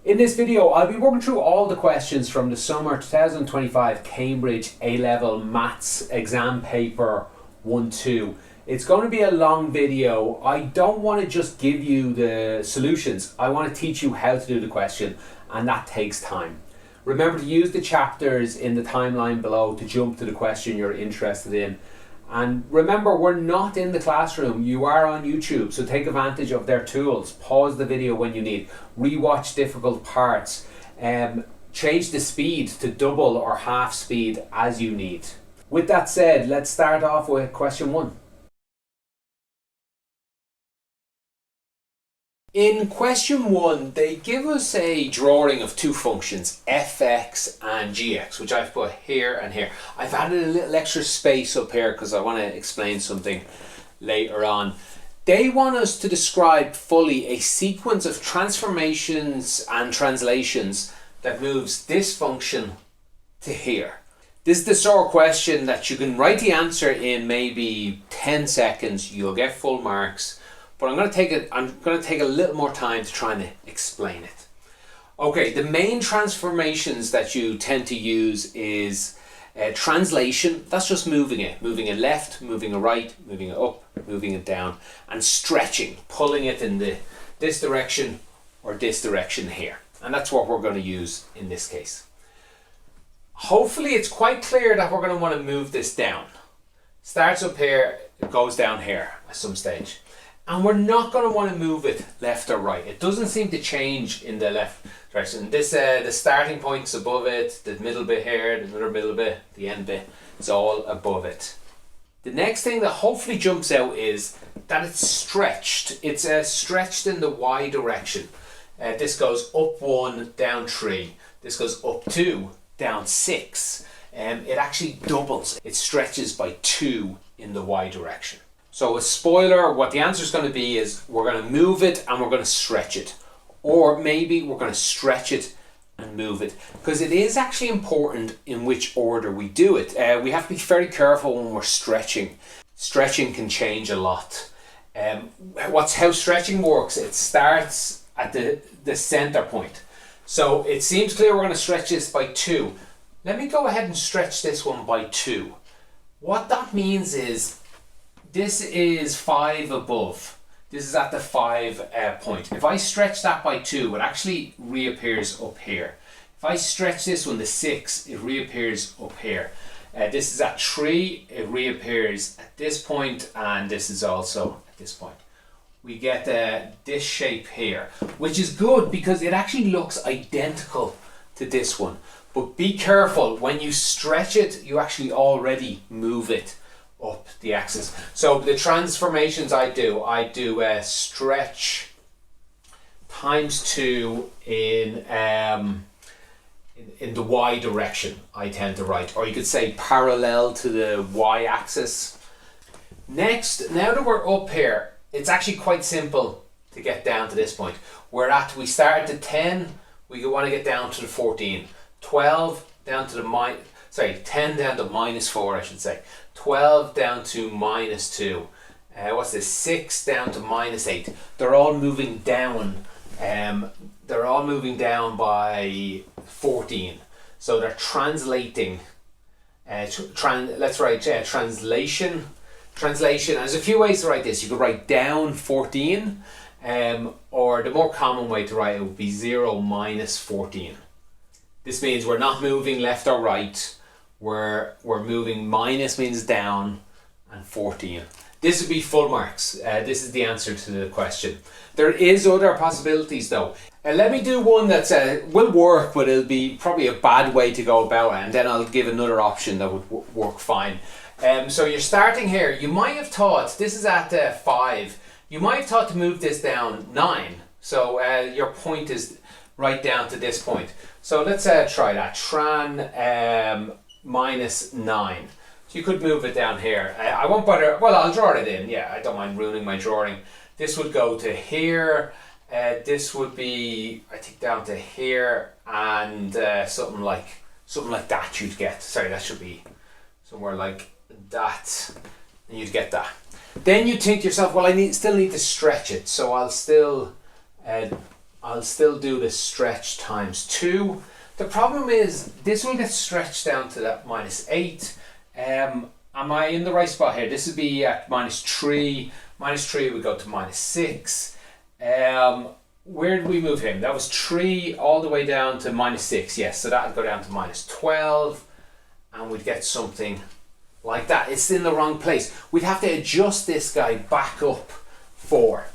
In this video, I'll be working through all the questions from the summer 2025 Cambridge A-Level Maths exam paper 1-2. It's going to be a long video. I don't want to just give you the solutions. I want to teach you how to do the question, and that takes time. Remember to use the chapters in the timeline below to jump to the question you're interested in. And remember, we're not in the classroom, you are on YouTube, so take advantage of their tools. Pause the video when you need, rewatch difficult parts, change the speed to double or half speed as you need. With that said, let's start off with question 1. In question 1, they give us a drawing of two functions, fx and gx, which I've put here and here. I've added a little extra space up here because I want to explain something later on. They want us to describe fully a sequence of transformations and translations that moves this function to here. This is the sort of question that you can write the answer in maybe 10 seconds, you'll get full marks. But I'm going to take a little more time to try and explain it. Okay, the main transformations that you tend to use is translation. That's just moving it left, moving it right, moving it up, moving it down, and stretching, pulling it in this direction or this direction here. And that's what we're going to use in this case. Hopefully it's quite clear that we're going to want to move this down. Starts up here, it goes down here at some stage. And we're not going to want to move it left or right. It doesn't seem to change in the left direction. This, the starting point's above it, the middle bit here, the other middle bit, the end bit, it's all above it. The next thing that hopefully jumps out is that it's stretched. It's stretched in the y direction. This goes up 1, down 3. This goes up 2, down 6. It actually doubles. It stretches by 2 in the y direction. So a spoiler, what the answer is going to be is we're going to move it and we're going to stretch it. Or maybe we're going to stretch it and move it. Because it is actually important in which order we do it. We have to be very careful when we're stretching. Stretching can change a lot. How stretching works, it starts at the center point. So it seems clear we're going to stretch this by 2. Let me go ahead and stretch this one by 2. What that means is this is 5 above. This is at the 5 point. If I stretch that by 2, it actually reappears up here. If I stretch this one to 6, it reappears up here. This is at 3, it reappears at this point, and this is also at this point. We get this shape here, which is good because it actually looks identical to this one. But be careful, when you stretch it, you actually already move it up the axis. So the transformations I do stretch times 2 in the y direction, I tend to write, or you could say parallel to the y axis. Next, now that we're up here, it's actually quite simple to get down to this point. We start at 10, we want to get down to the 14, 12 down to the 10 down to minus 4, I should say. 12 down to minus 2. What's this? 6 down to minus 8. They're all moving down. They're all moving down by 14. So they're translating. Let's write translation. Translation. There's a few ways to write this. You could write down 14, or the more common way to write it would be 0 minus 14. This means we're not moving left or right. We're moving, minus means down, and 14. This would be full marks. This is the answer to the question. There is other possibilities though. Let me do one that's will work, but it'll be probably a bad way to go about it, and then I'll give another option that would work fine. So you're starting here. You might have thought, this is at 5, you might have thought to move this down 9. So your point is right down to this point. So let's try that. Minus 9. So you could move it down here. I won't bother, well, I'll draw it in. Yeah, I don't mind ruining my drawing. This would go to here. This would be, I think, down to here, and something like that you'd get. Sorry, that should be somewhere like that, and you'd get that. Then you think to yourself, well, I still need to stretch it, so I'll still I'll still do the stretch times 2. The problem is this will get stretched down to that minus 8. Am I in the right spot here? This would be at minus 3. Minus 3 would go to minus 6. Where did we move him? That was 3 all the way down to minus 6. Yes, so that would go down to minus 12. And we'd get something like that. It's in the wrong place. We'd have to adjust this guy back up 4.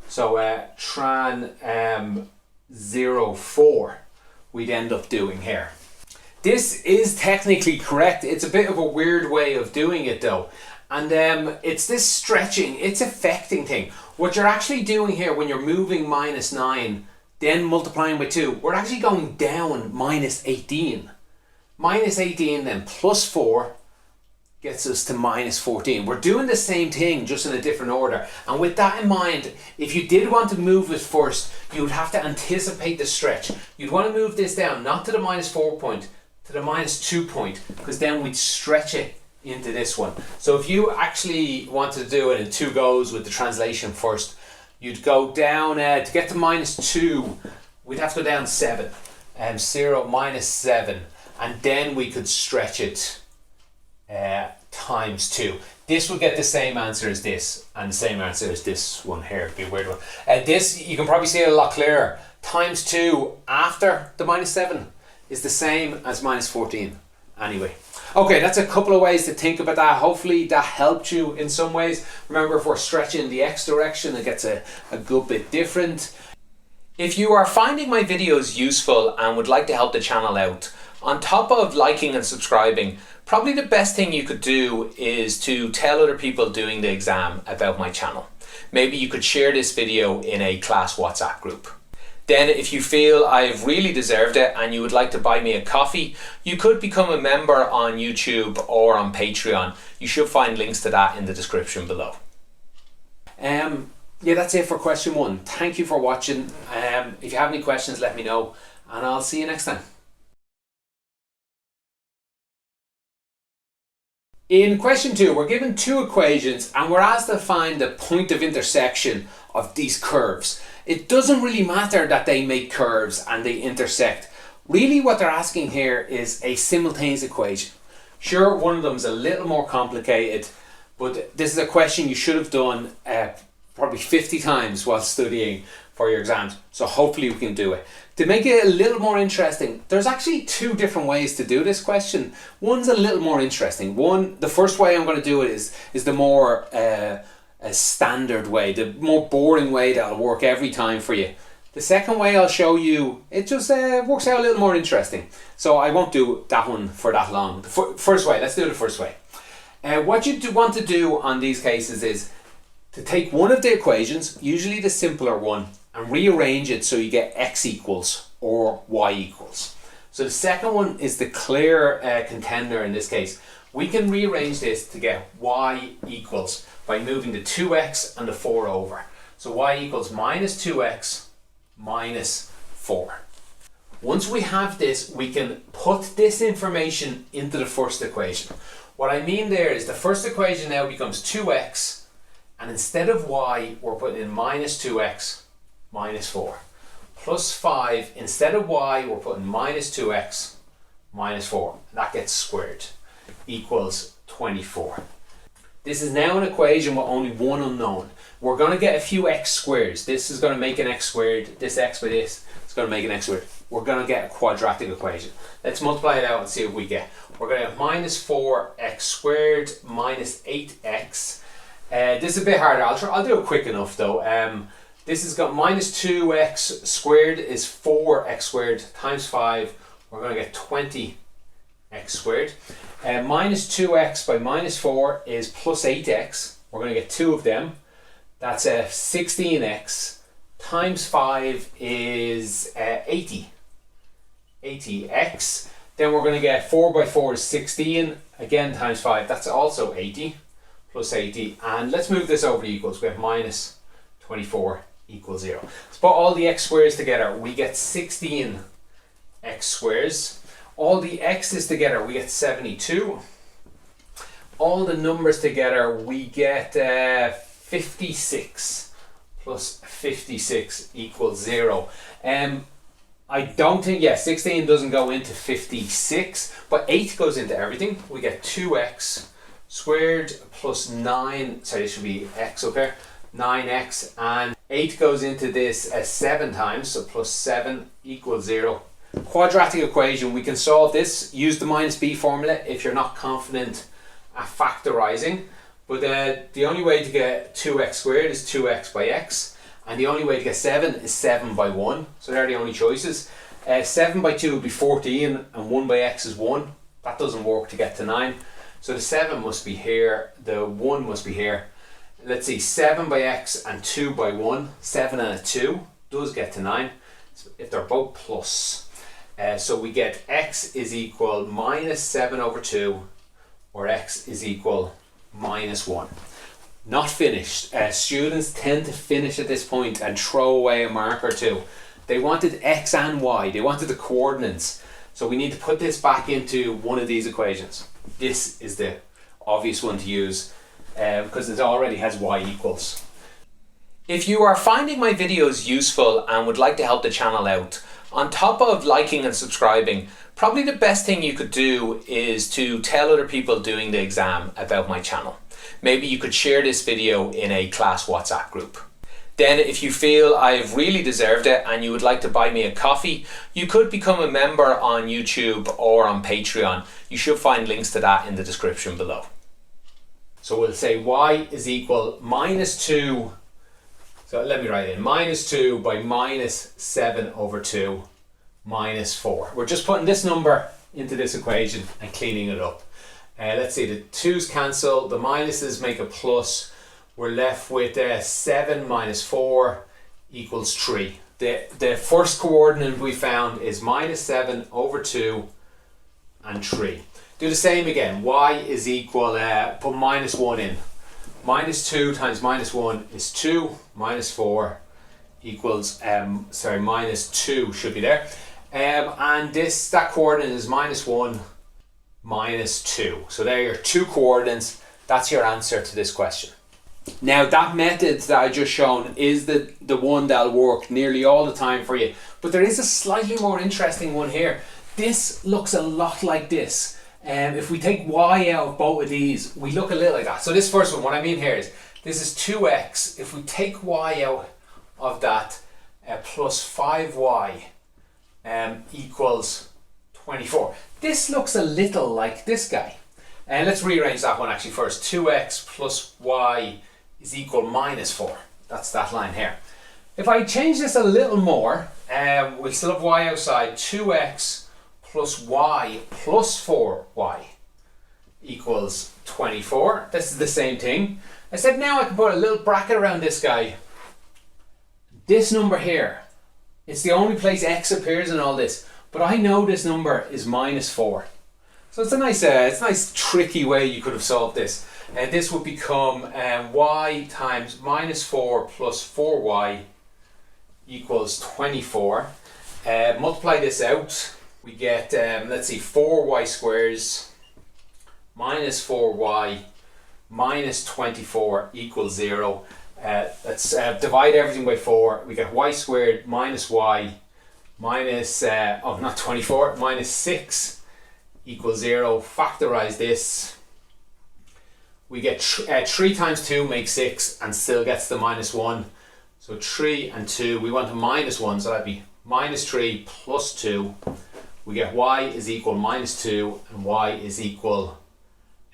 So tran 0, 4 we'd end up doing here. This is technically correct. It's a bit of a weird way of doing it though. And it's this stretching, it's affecting thing. What you're actually doing here when you're moving minus 9, then multiplying by 2, we're actually going down minus 18. Minus 18 then plus 4 gets us to minus 14. We're doing the same thing, just in a different order. And with that in mind, if you did want to move it first, you would have to anticipate the stretch. You'd want to move this down, not to the minus 4 point, to the minus 2 point, because then we'd stretch it into this one. So if you actually want to do it in 2 goes with the translation first, you'd go down, to get to minus 2, we'd have to go down 7. 0, minus 7. And then we could stretch it times 2. This would get the same answer as this, and the same answer as this one here. It'd be a weird one. This, you can probably see it a lot clearer. Times 2 after the minus 7 is the same as minus 14. Anyway. Okay, that's a couple of ways to think about that. Hopefully that helped you in some ways. Remember, if we're stretching the x direction, it gets a good bit different. If you are finding my videos useful and would like to help the channel out, on top of liking and subscribing, probably the best thing you could do is to tell other people doing the exam about my channel. Maybe you could share this video in a class WhatsApp group. Then if you feel I've really deserved it and you would like to buy me a coffee, you could become a member on YouTube or on Patreon. You should find links to that in the description below. Yeah, that's it for question 1. Thank you for watching. If you have any questions, let me know, and I'll see you next time. In question 2, we're given 2 equations and we're asked to find the point of intersection of these curves. It doesn't really matter that they make curves and they intersect. Really what they're asking here is a simultaneous equation. Sure, one of them is a little more complicated, but this is a question you should have done probably 50 times while studying for your exams. So hopefully we can do it. To make it a little more interesting, there's actually 2 different ways to do this question. One's a little more interesting. The first way I'm going to do it is the more a standard way, the more boring way that'll work every time for you. The second way I'll show you, it just works out a little more interesting. So I won't do that one for that long. The first way, let's do the first way. What you want to do on these cases is to take one of the equations, usually the simpler one, and rearrange it so you get x equals or y equals. So the second one is the clear contender in this case. We can rearrange this to get y equals by moving the 2x and the 4 over. So y equals minus 2x minus 4. Once we have this, we can put this information into the first equation. What I mean there is the first equation now becomes 2x, and instead of y, we're putting in minus 2x minus 4. Plus 5, instead of y, we're putting minus 2x minus 4. That gets squared, equals 24. This is now an equation with only one unknown. We're going to get a few x squares. This is going to make an x squared. This x by this is going to make an x squared. We're going to get a quadratic equation. Let's multiply it out and see what we get. We're going to have minus 4x squared minus 8x. This is a bit harder. I'll do it quick enough though. This has got minus 2x squared is 4x squared times 5. We're going to get 20x squared. Minus 2x by minus 4 is plus 8x. We're going to get 2 of them. That's 16x times 5 is 80x. Then we're going to get 4 by 4 is 16. Again times 5. That's also 80 plus 80. And let's move this over to equals. We have minus 24 equals 0. Let's put all the x squares together. We get 16x squares. All the x's together, we get 72. All the numbers together, we get 56 plus 56 equals 0. I don't think, 16 doesn't go into 56, but 8 goes into everything. We get 2x squared plus 9, sorry, this should be x up here, 9x, and 8 goes into this 7 times, so plus 7 equals 0. Quadratic equation, we can solve this, use the minus b formula if you're not confident at factorising, but the only way to get 2x squared is 2x by x, and the only way to get 7 is 7 by 1, so they're the only choices. 7 by 2 would be 14, and 1 by x is 1. That doesn't work to get to 9. So the 7 must be here, the 1 must be here. Let's see, 7 by x and 2 by 1, 7 and a 2 does get to 9, so if they're both plus. So we get x is equal minus 7 over 2, or x is equal minus 1. Not finished. Students tend to finish at this point and throw away a mark or two. They wanted x and y, they wanted the coordinates. So we need to put this back into one of these equations. This is the obvious one to use because it already has y equals. If you are finding my videos useful and would like to help the channel out, on top of liking and subscribing, probably the best thing you could do is to tell other people doing the exam about my channel. Maybe you could share this video in a class WhatsApp group. Then if you feel I've really deserved it and you would like to buy me a coffee, you could become a member on YouTube or on Patreon. You should find links to that in the description below. So we'll say y is equal minus 2, so let me write in, minus 2 by minus 7 over 2 minus 4. We're just putting this number into this equation and cleaning it up. Let's see, the 2's cancel, the minuses make a plus. We're left with 7 minus 4 equals 3. The first coordinate we found is minus 7 over 2 and 3. Do the same again. Y is equal, put minus 1 in. Minus 2 times minus 1 is 2. Minus 4 equals, minus 2 should be there. And that coordinate is minus 1, minus 2. So there are your two coordinates. That's your answer to this question. Now that method that I just shown is the one that'll work nearly all the time for you. But there is a slightly more interesting one here. This looks a lot like this. If we take y out of both of these, we look a little like that. So this first one, what I mean here is, this is 2x. If we take y out of that, plus 5y equals 24. This looks a little like this guy. And let's rearrange that one actually first. 2x plus y is equal minus 4. That's that line here. If I change this a little more, we still have y outside. 2x plus y plus 4y equals 24. This is the same thing. I said now I can put a little bracket around this guy. This number here, it's the only place x appears in all this, but I know this number is minus 4. So it's a nice tricky way you could have solved this. And this would become y times minus 4 plus 4y equals 24. Multiply this out, we get, let's see, 4y squares minus 4y minus 24 equals 0. Let's divide everything by 4. We get y squared minus y minus, not 24, minus 6 equals 0. Factorize this. We get 3 times 2 makes 6 and still gets the minus 1. So 3 and 2, we want a minus 1, so that'd be minus 3 plus 2. We get y is equal minus 2 and y is equal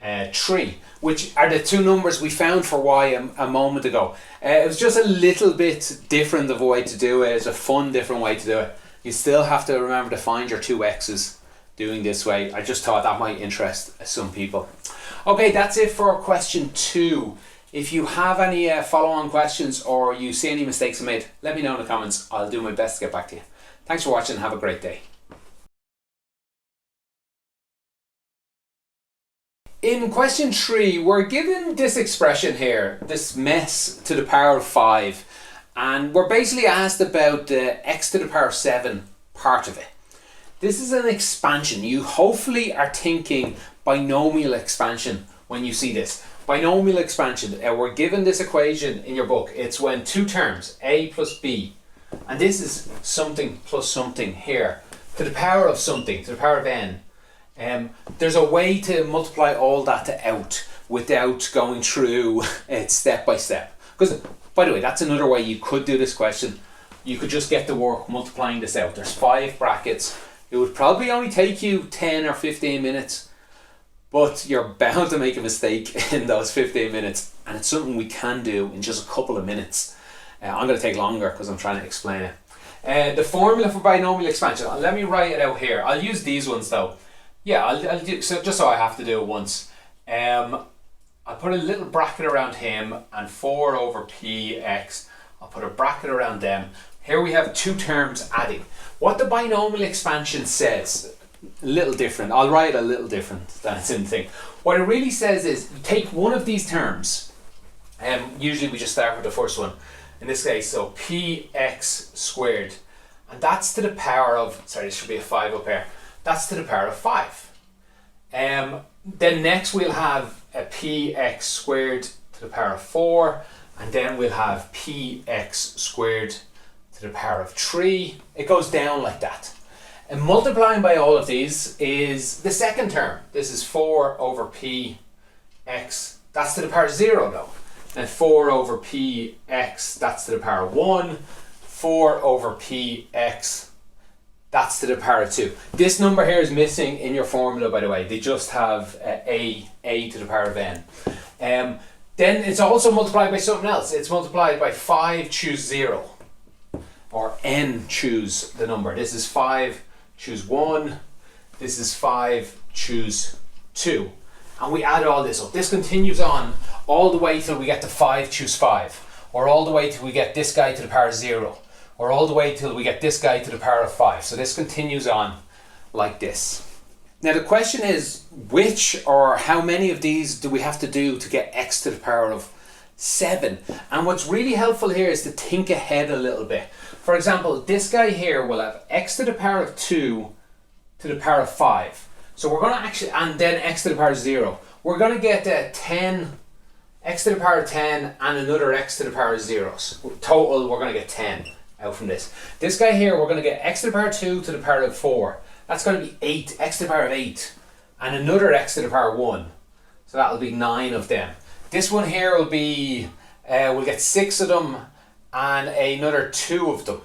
3, which are the two numbers we found for y a moment ago. It was just a little bit different of a way to do it. It's a fun different way to do it. You still have to remember to find your two x's doing this way. I just thought that might interest some people. Okay, that's it for question 2. If you have any follow-on questions or you see any mistakes I made, let me know in the comments. I'll do my best to get back to you. Thanks for watching. Have a great day. In question 3, we're given this expression here, this mess to the power of 5, and we're basically asked about the x to the power of 7 part of it. This is an expansion. You hopefully are thinking binomial expansion when you see this. Binomial expansion. We're given this equation in your book. It's when two terms, a plus b, and this is something plus something here, to the power of something, to the power of n. There's a way to multiply all that out without going through it step by step. Because, by the way, that's another way you could do this question. You could just get to work multiplying this out. There's 5 brackets. It would probably only take you 10 or 15 minutes, but you're bound to make a mistake in those 15 minutes, and it's something we can do in just a couple of minutes. I'm going to take longer because I'm trying to explain it. The formula for binomial expansion, let me write it out here. I'll use these ones though. Yeah, I'll do, so just so I have to do it once. I'll put a little bracket around him, and 4 over px. I'll put a bracket around them. Here we have two terms adding. What the binomial expansion says, a little different. I'll write a little different than it's in the thing. What it really says is, you take one of these terms, usually we just start with the first one. In this case, so px squared, and that's to the power of, sorry, there should be a 5 up here. That's to the power of 5. Then next we'll have a px squared to the power of 4, and then we'll have px squared to the power of 3. It goes down like that. And multiplying by all of these is the second term. This is 4 over px, that's to the power of 0 though. And 4 over px, that's to the power of 1. 4 over px, that's to the power of 2. This number here is missing in your formula, by the way. They just have a to the power of n. Then it's also multiplied by something else. It's multiplied by 5 choose 0. Or n choose the number. This is 5 choose 1. This is 5 choose 2. And we add all this up. This continues on all the way till we get to 5 choose 5. Or all the way till we get this guy to the power of 0. Or all the way till we get this guy to the power of 5. So this continues on like this. Now the question is, which or how many of these do we have to do to get x to the power of 7? And what's really helpful here is to think ahead a little bit. For example, this guy here will have x to the power of 2 to the power of 5. So we're going to actually, and then x to the power of 0. We're going to get 10, x to the power of 10 and another x to the power of 0s. Total, we're going to get 10 out from this. This guy here, we're going to get x to the power of 2 to the power of 4. That's going to be 8, x to the power of 8. And another x to the power of 1. So that'll be 9 of them. This one here will be, we'll get 6 of them and another 2 of them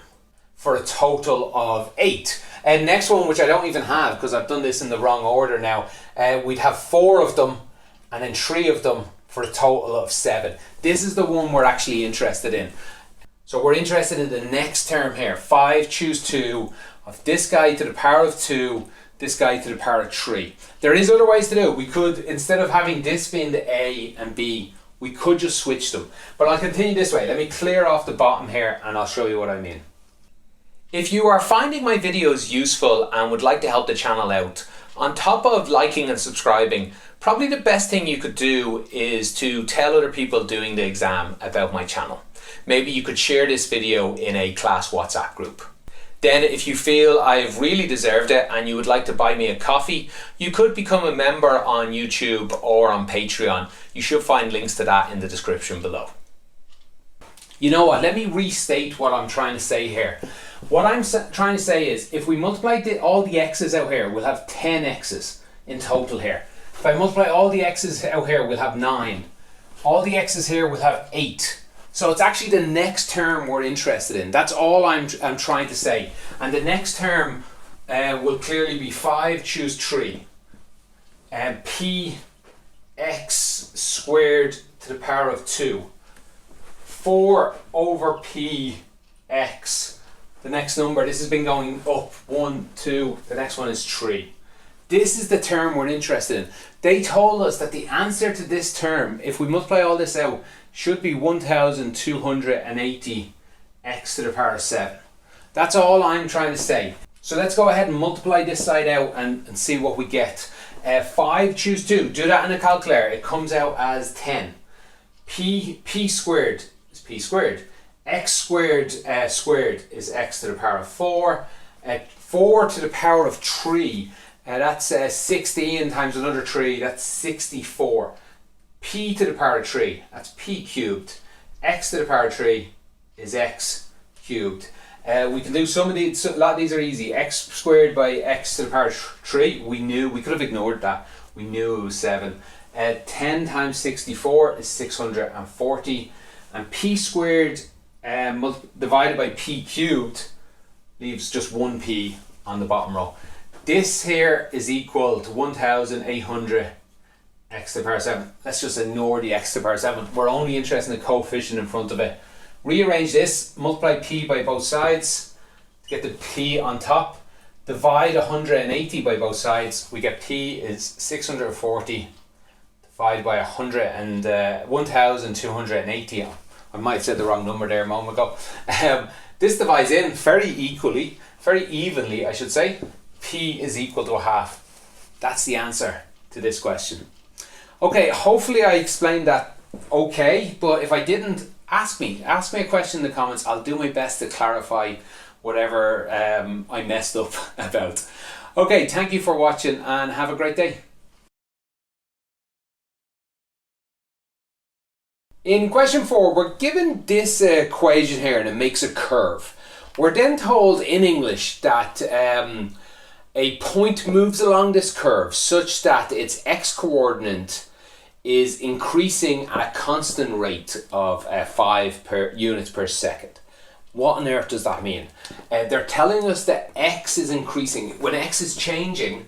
for a total of 8. And next one, which I don't even have because I've done this in the wrong order now, we'd have 4 of them and then 3 of them for a total of 7. This is the one we're actually interested in. So we're interested in the next term here, 5 choose 2 of this guy to the power of 2, this guy to the power of 3. There is other ways to do it. We could, instead of having this being the A and B, we could just switch them. But I'll continue this way. Let me clear off the bottom here and I'll show you what I mean. If you are finding my videos useful and would like to help the channel out, on top of liking and subscribing, probably the best thing you could do is to tell other people doing the exam about my channel. Maybe you could share this video in a class WhatsApp group. Then if you feel I've really deserved it and you would like to buy me a coffee, you could become a member on YouTube or on Patreon. You should find links to that in the description below. You know what, let me restate what I'm trying to say here. What I'm trying to say is, if we multiply all the x's out here, we'll have 10 x's in total here. If I multiply all the x's out here, we'll have 9. All the x's here, we'll have 8. So it's actually the next term we're interested in. That's all I'm trying to say. And the next term will clearly be 5 choose 3. And px squared to the power of 2. 4 over px. The next number, this has been going up, 1, 2, the next one is 3. This is the term we're interested in. They told us that the answer to this term, if we multiply all this out, should be 1280 x to the power of 7. That's all I'm trying to say. So let's go ahead and multiply this side out and see what we get. 5 choose 2, do that in a calculator, it comes out as 10. P squared is p squared. X squared squared is x to the power of 4. 4 to the power of 3, that's 16 times another 3, that's 64. p to the power of 3, that's p cubed. X to the power of 3 is x cubed. We can do some of these, a lot of these are easy. X squared by x to the power of 3, we could have ignored that. We knew it was 7. 10 times 64 is 640. And p squared divided by p cubed leaves just 1p on the bottom row. This here is equal to 1800 x to the power of 7. Let's just ignore the x to the power of 7. We're only interested in the coefficient in front of it. Rearrange this, multiply p by both sides to get the p on top. Divide 180 by both sides. We get p is 640 divided by 1280. I might have said the wrong number there a moment ago. This divides in very evenly, I should say. P is equal to a half. That's the answer to this question. Okay, hopefully I explained that okay, but if I didn't, ask me a question in the comments. I'll do my best to clarify whatever I messed up about. Okay, thank you for watching and have a great day. In question 4, we're given this equation here and it makes a curve. We're then told in English that a point moves along this curve such that its x-coordinate is increasing at a constant rate of 5 units per second. What on earth does that mean? They're telling us that x is increasing. When x is changing,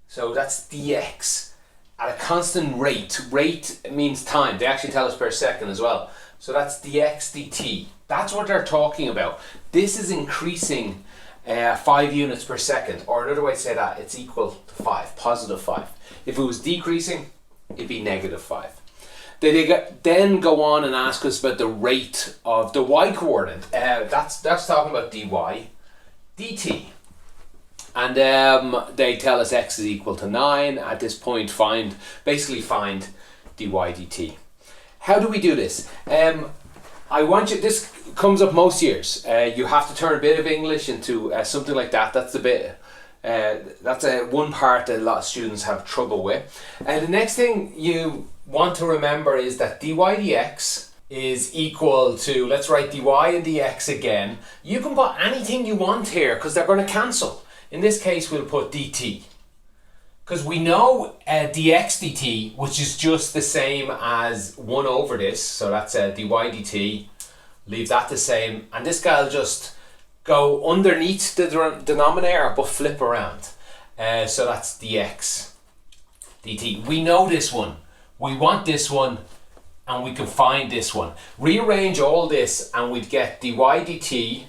so that's dx, at a constant rate. Rate means time. They actually tell us per second as well. So that's dx dt. That's what they're talking about. This is increasing 5 units per second. Or another way to say that, it's equal to 5, positive 5. If it was decreasing, it'd be negative 5. They then go on and ask us about the rate of the y coordinate. That's talking about dy dt. And they tell us x is equal to 9. At this point, find dy dt. How do we do this? This comes up most years. You have to turn a bit of English into something like that. That's one part that a lot of students have trouble with. And the next thing you want to remember is that dy dx is equal to, let's write dy and dx again. You can put anything you want here because they're going to cancel. In this case, we'll put dt. Because we know dx dt, which is just the same as 1 over this. So that's dy dt. Leave that the same. And this guy will just go underneath the denominator but flip around. So that's dx dt. We know this one. We want this one and we can find this one. Rearrange all this and we'd get dy dt.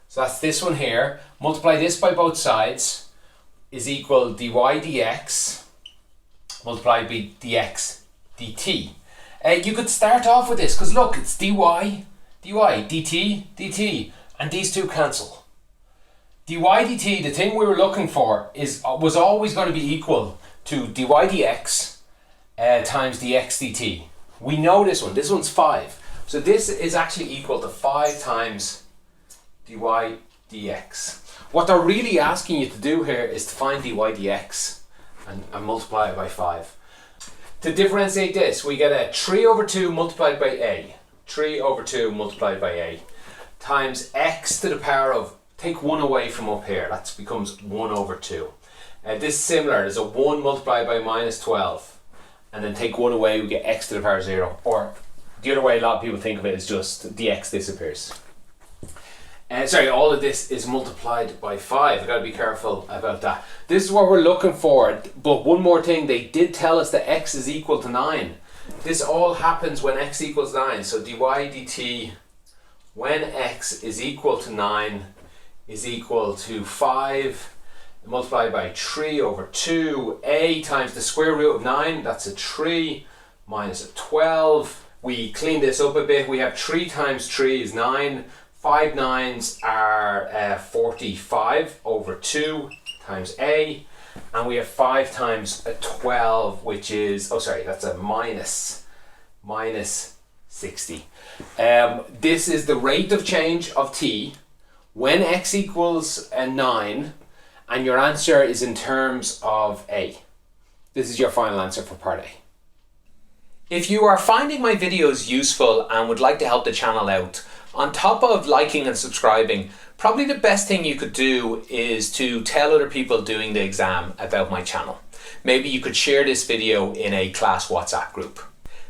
So that's this one here. Multiply this by both sides is equal dy dx multiplied by dx dt. You could start off with this because look, it's dy dt, and these two cancel. Dy dt, the thing we were looking for, was always going to be equal to dy dx times dx dt. We know this one. This one's 5. So this is actually equal to 5 times dy dx. What they're really asking you to do here is to find dy dx and multiply it by 5. To differentiate this, we get a 3 over 2 multiplied by a. 3 over 2 multiplied by a times x to the power of, take 1 away from up here, that becomes 1 over 2. This is similar, there's a 1 multiplied by minus 12, and then take 1 away, we get x to the power of 0. Or the other way a lot of people think of it is just dx disappears. All of this is multiplied by 5. I've got to be careful about that. This is what we're looking for, but one more thing, they did tell us that x is equal to 9. This all happens when x equals 9. So dy dt when x is equal to 9 is equal to 5 multiplied by 3 over 2. A times the square root of 9, that's a 3, minus a 12. We clean this up a bit. We have 3 times 3 is 9. 5 nines are 45 over 2 times a. And we have 5 times a 12, which is, that's a minus 60. This is the rate of change of t when x equals 9, and your answer is in terms of a. This is your final answer for part A. If you are finding my videos useful and would like to help the channel out, on top of liking and subscribing, probably the best thing you could do is to tell other people doing the exam about my channel. Maybe you could share this video in a class WhatsApp group.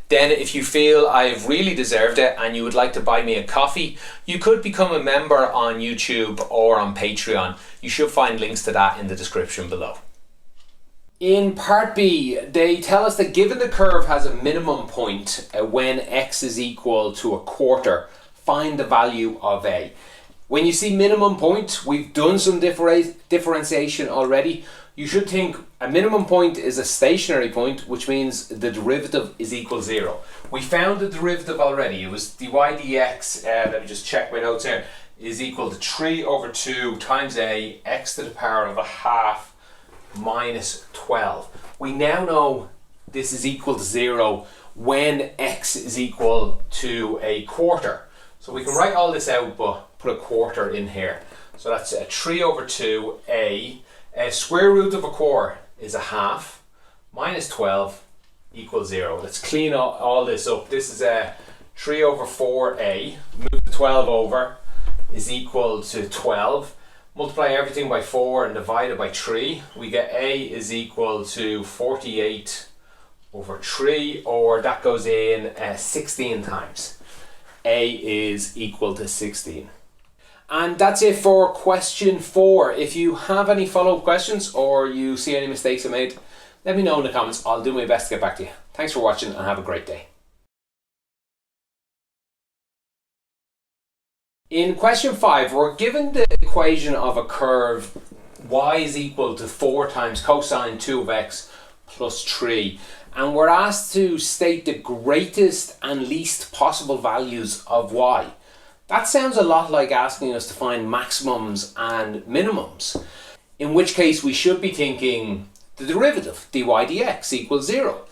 Then if you feel I've really deserved it and you would like to buy me a coffee, you could become a member on YouTube or on Patreon. You should find links to that in the description below. In part B, they tell us that given the curve has a minimum point when x is equal to a quarter, find the value of a. When you see minimum point, we've done some differentiation already. You should think a minimum point is a stationary point, which means the derivative is equal 0. We found the derivative already. It was dy dx, let me just check my notes here, is equal to 3 over 2 times a x to the power of a half minus 12. We now know this is equal to 0 when x is equal to a quarter. So we can write all this out but put a quarter in here. So that's 3 over 2 a square root of a quarter is a half minus 12 equals 0. Let's clean all this up. This is 3 over 4a, move the 12 over, is equal to 12. Multiply everything by 4 and divide it by 3. We get a is equal to 48 over 3, or that goes in 16 times. A is equal to 16. And that's it for question 4. If you have any follow-up questions or you see any mistakes I made, let me know in the comments. I'll do my best to get back to you. Thanks for watching and have a great day. In question 5, we're given the equation of a curve y is equal to 4 times cosine 2 of x plus 3, and we're asked to state the greatest and least possible values of y. That sounds a lot like asking us to find maximums and minimums, in which case we should be thinking the derivative, dy dx equals 0.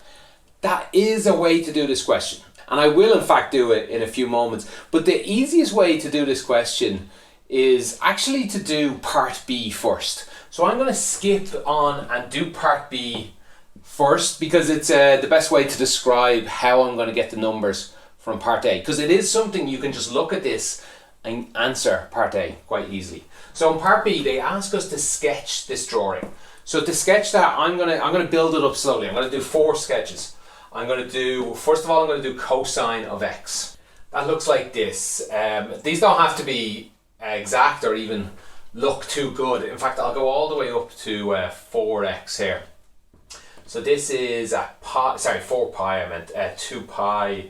That is a way to do this question. And I will in fact do it in a few moments. But the easiest way to do this question is actually to do part B first. So I'm going to skip on and do part B first because it's the best way to describe how I'm going to get the numbers from part A. Because it is something you can just look at this and answer part A quite easily. So in part B, they ask us to sketch this drawing. So to sketch that, I'm going to build it up slowly. I'm going to do 4 sketches. First of all, I'm going to do cosine of x. That looks like this. These don't have to be exact or even look too good. In fact, I'll go all the way up to 4x here. So this is 4 pi, I meant 2 pi,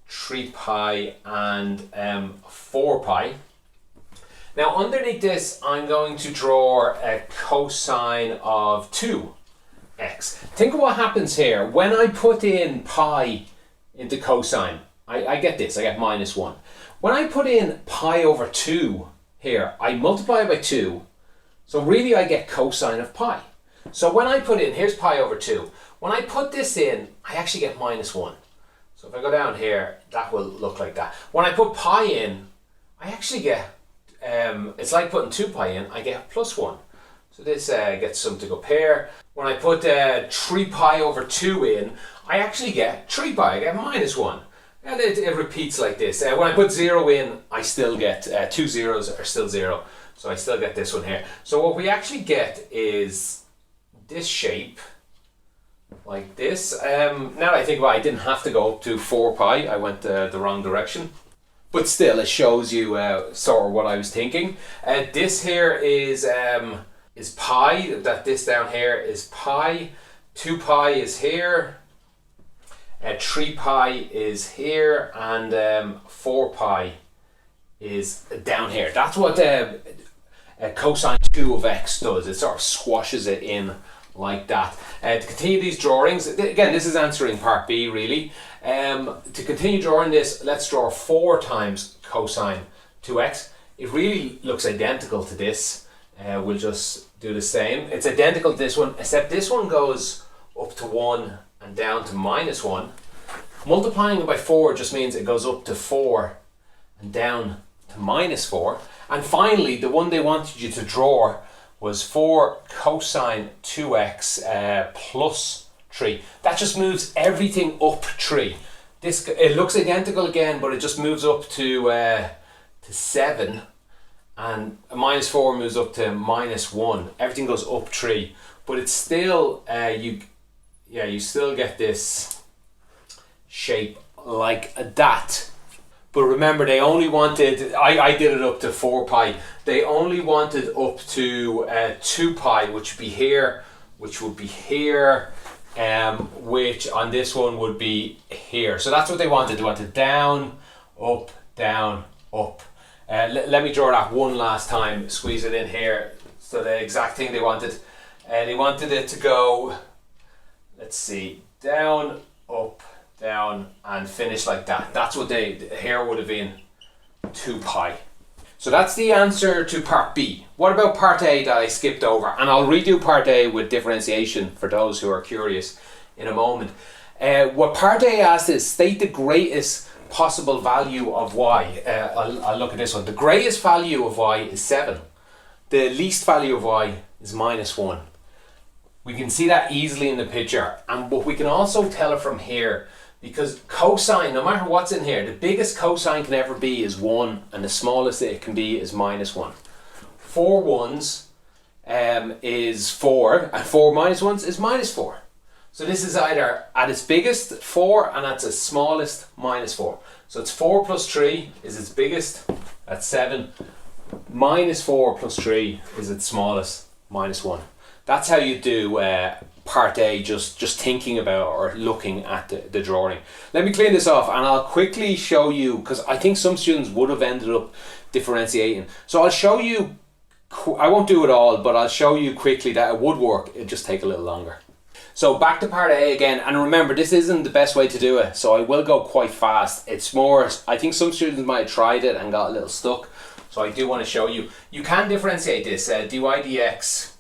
3 pi, and 4 pi. Now underneath this, I'm going to draw a cosine of 2x. Think of what happens here. When I put in pi into cosine, I get this, I get minus 1. When I put in pi over 2 here, I multiply by 2, so really I get cosine of pi. So when I put in, here's pi over 2, when I put this in, I actually get minus 1. So if I go down here, that will look like that. When I put pi in, I actually get, it's like putting 2 pi in, I get plus 1. So this gets something up here. When I put 3 pi over 2 in, I actually get 3 pi, I get minus 1. And it repeats like this. When I put 0 in, I still get 2 zeros are still 0. So I still get this one here. So what we actually get is this shape, like this. Now that I think about it, I didn't have to go up to 4 pi. I went the wrong direction. But still, it shows you sort of what I was thinking. This here is pi, this down here is pi, 2 pi is here, 3 pi is here, and 4 pi is down here. That's what cosine 2 of x does. It sort of squashes it in like that. To continue these drawings, again, this is answering part B really. To continue drawing this, let's draw 4 times cosine 2x. It really looks identical to this. We'll just do the same. It's identical to this one, except this one goes up to 1 and down to minus 1. Multiplying it by 4 just means it goes up to 4 and down to minus 4. And finally, the one they wanted you to draw was 4 cosine 2x plus 3. That just moves everything up 3. It looks identical again, but it just moves up to 7, and a -4 moves up to -1. Everything goes up 3, but it's still you still get this shape like that. But remember, they only wanted, I did it up to 4 pi. They only wanted up to 2 pi, which would be here, which would be here, which on this one would be here. So that's what they wanted. They wanted down, up, down, up. Let me draw that one last time, squeeze it in here. So the exact thing they wanted. They wanted it to go, let's see, down, up, down, and finish like that. That's what here would have been 2 pi. So that's the answer to part B. What about part A that I skipped over? And I'll redo part A with differentiation for those who are curious in a moment. What part A asked is, state the greatest possible value of y. I'll look at this one. The greatest value of y is 7. The least value of y is -1. We can see that easily in the picture, but we can also tell it from here, because cosine, no matter what's in here, the biggest cosine can ever be is 1, and the smallest it can be is -1. 4 ones is 4, and 4 minus 1s is -4. So this is either at its biggest 4 and at its smallest -4. So it's 4 plus 3 is its biggest, that's 7. -4 plus 3 is its smallest, -1. That's how you do part A, just thinking about or looking at the drawing. Let me clean this off and I'll quickly show you, because I think some students would have ended up differentiating. So I'll show you, I won't do it all, but I'll show you quickly that it would work. It'd just take a little longer. So back to part A again, and remember, this isn't the best way to do it, so I will go quite fast. It's more, I think some students might have tried it and got a little stuck, so I do want to show you. You can differentiate this, dy dx.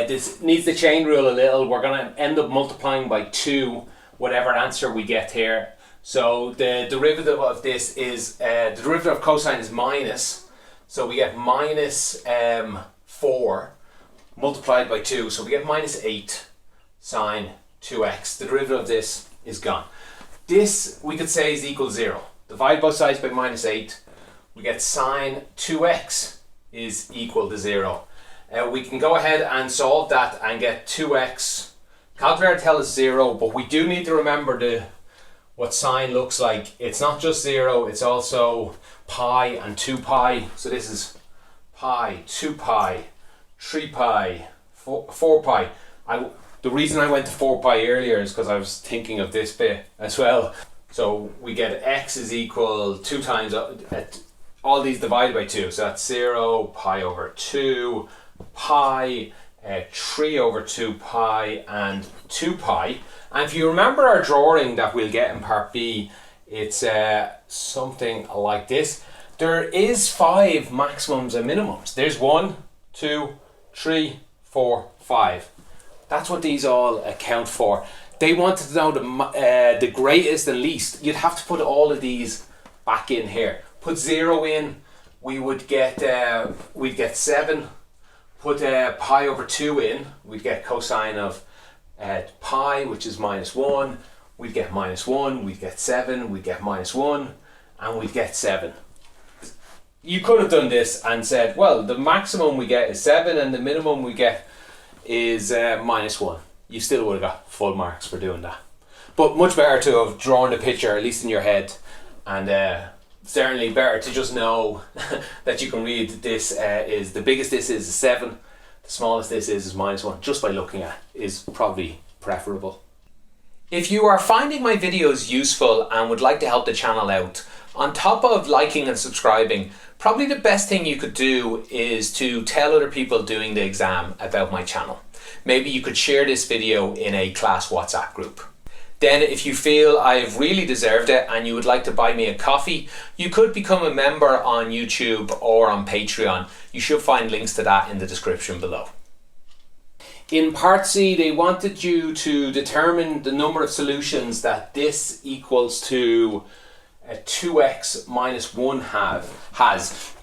This needs the chain rule a little. We're going to end up multiplying by 2 whatever answer we get here. So the derivative of this is, the derivative of cosine is minus, so we get -4 multiplied by 2, so we get -8 sine 2x. The derivative of this is gone. This we could say is equal to 0. Divide both sides by -8, we get sine 2x is equal to 0. We can go ahead and solve that and get 2x. Calculator tells us 0, but we do need to remember what sine looks like. It's not just 0, it's also pi and 2 pi. So this is pi, 2 pi, 3 pi, 4 pi. The reason I went to 4 pi earlier is because I was thinking of this bit as well. So we get x is equal 2 times, all these divided by 2. So that's 0, pi over 2, pi, 3 over 2 pi, and 2 pi. And if you remember our drawing that we'll get in part B, it's something like this. There is 5 maximums and minimums. There's 1, 2, 3, 4, 5. That's what these all account for. They wanted to know the greatest and least. You'd have to put all of these back in here. Put 0 in, we would get we'd get 7. Put pi over 2 in, we'd get cosine of pi, which is -1. We'd get -1, we'd get 7, we'd get -1, and we'd get 7. You could have done this and said, well, the maximum we get is 7 and the minimum we get is -1. You still would have got full marks for doing that. But much better to have drawn the picture, at least in your head, and certainly better to just know that you can read this is the biggest this is 7, the smallest this is -1, just by looking at is probably preferable. If you are finding my videos useful and would like to help the channel out, on top of liking and subscribing, probably the best thing you could do is to tell other people doing the exam about my channel. Maybe you could share this video in a class WhatsApp group. Then if you feel I've really deserved it and you would like to buy me a coffee, you could become a member on YouTube or on Patreon. You should find links to that in the description below. In part C, they wanted you to determine the number of solutions that this equals to 2x minus 1 has.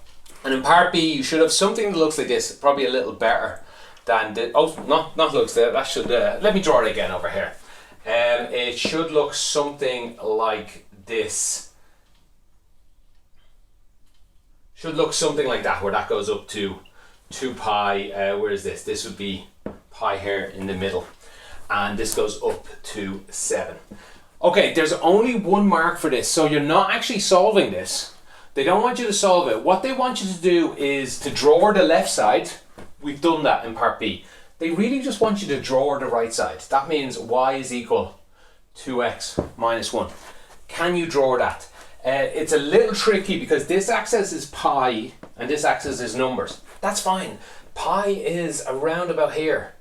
And in part B, you should have something that looks like this, probably a little better than the, oh, not looks there, that should, let me draw it again over here. It should look something like this. Should look something like that, where that goes up to 2 pi, where is this? This would be pi here in the middle. And this goes up to 7. Okay, there's only 1 mark for this, so you're not actually solving this. They don't want you to solve it. What they want you to do is to draw the left side. We've done that in part B. They really just want you to draw the right side. That means y is equal to 2x minus 1. Can you draw that? It's a little tricky because this axis is pi and this axis is numbers. That's fine. Pi is around about here.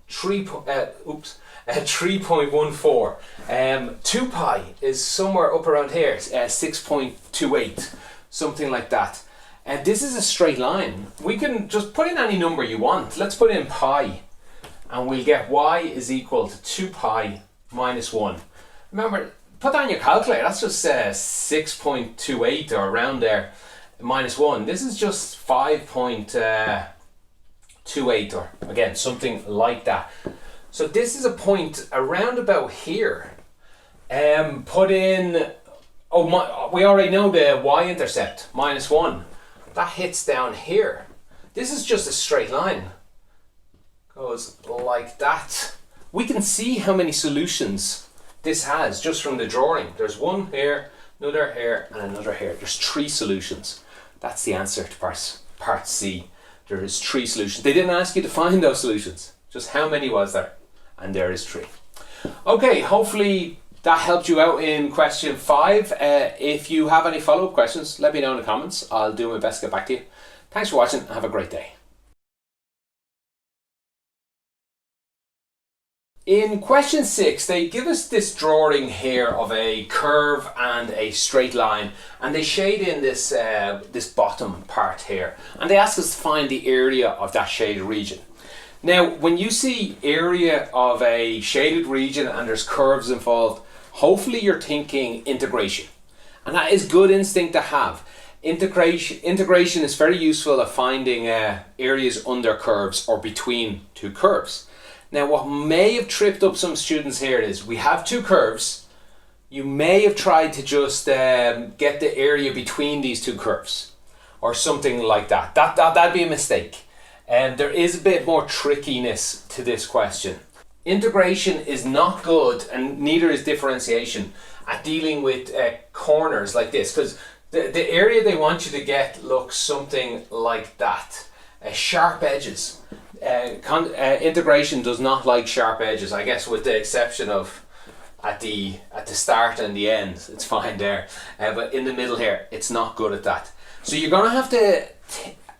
3.14. 2 pi is somewhere up around here, 6.28, something like that. And this is a straight line. We can just put in any number you want. Let's put in pi, and we'll get y is equal to 2 pi minus 1. Remember, put that on your calculator. That's just 6.28 or around there, minus 1. This is just 5.28 or again something like that. So this is a point around about here. Put in, we already know the y-intercept, minus 1. That hits down here. This is just a straight line. Goes like that. We can see how many solutions this has just from the drawing. There's one here, another here, and another here. There's 3 solutions. That's the answer to part C. There is 3 solutions. They didn't ask you to find those solutions. Just how many was there? And there is 3. Okay, hopefully that helped you out in question 5. If you have any follow-up questions, let me know in the comments. I'll do my best to get back to you. Thanks for watching and have a great day. In question 6, they give us this drawing here of a curve and a straight line, and they shade in this, this bottom part here, and they ask us to find the area of that shaded region. Now, when you see area of a shaded region and there's curves involved, hopefully you're thinking integration, and that is good instinct to have. Integration is very useful at finding areas under curves or between 2 curves. Now, what may have tripped up some students here is we have 2 curves. You may have tried to just get the area between these 2 curves or something like that. That'd be a mistake. There is a bit more trickiness to this question. Integration is not good, and neither is differentiation, at dealing with corners like this, because the area they want you to get looks something like that. Sharp edges. Integration does not like sharp edges, I guess, with the exception of at the start and the end. It's fine there, but in the middle here, it's not good at that. So you're going to have to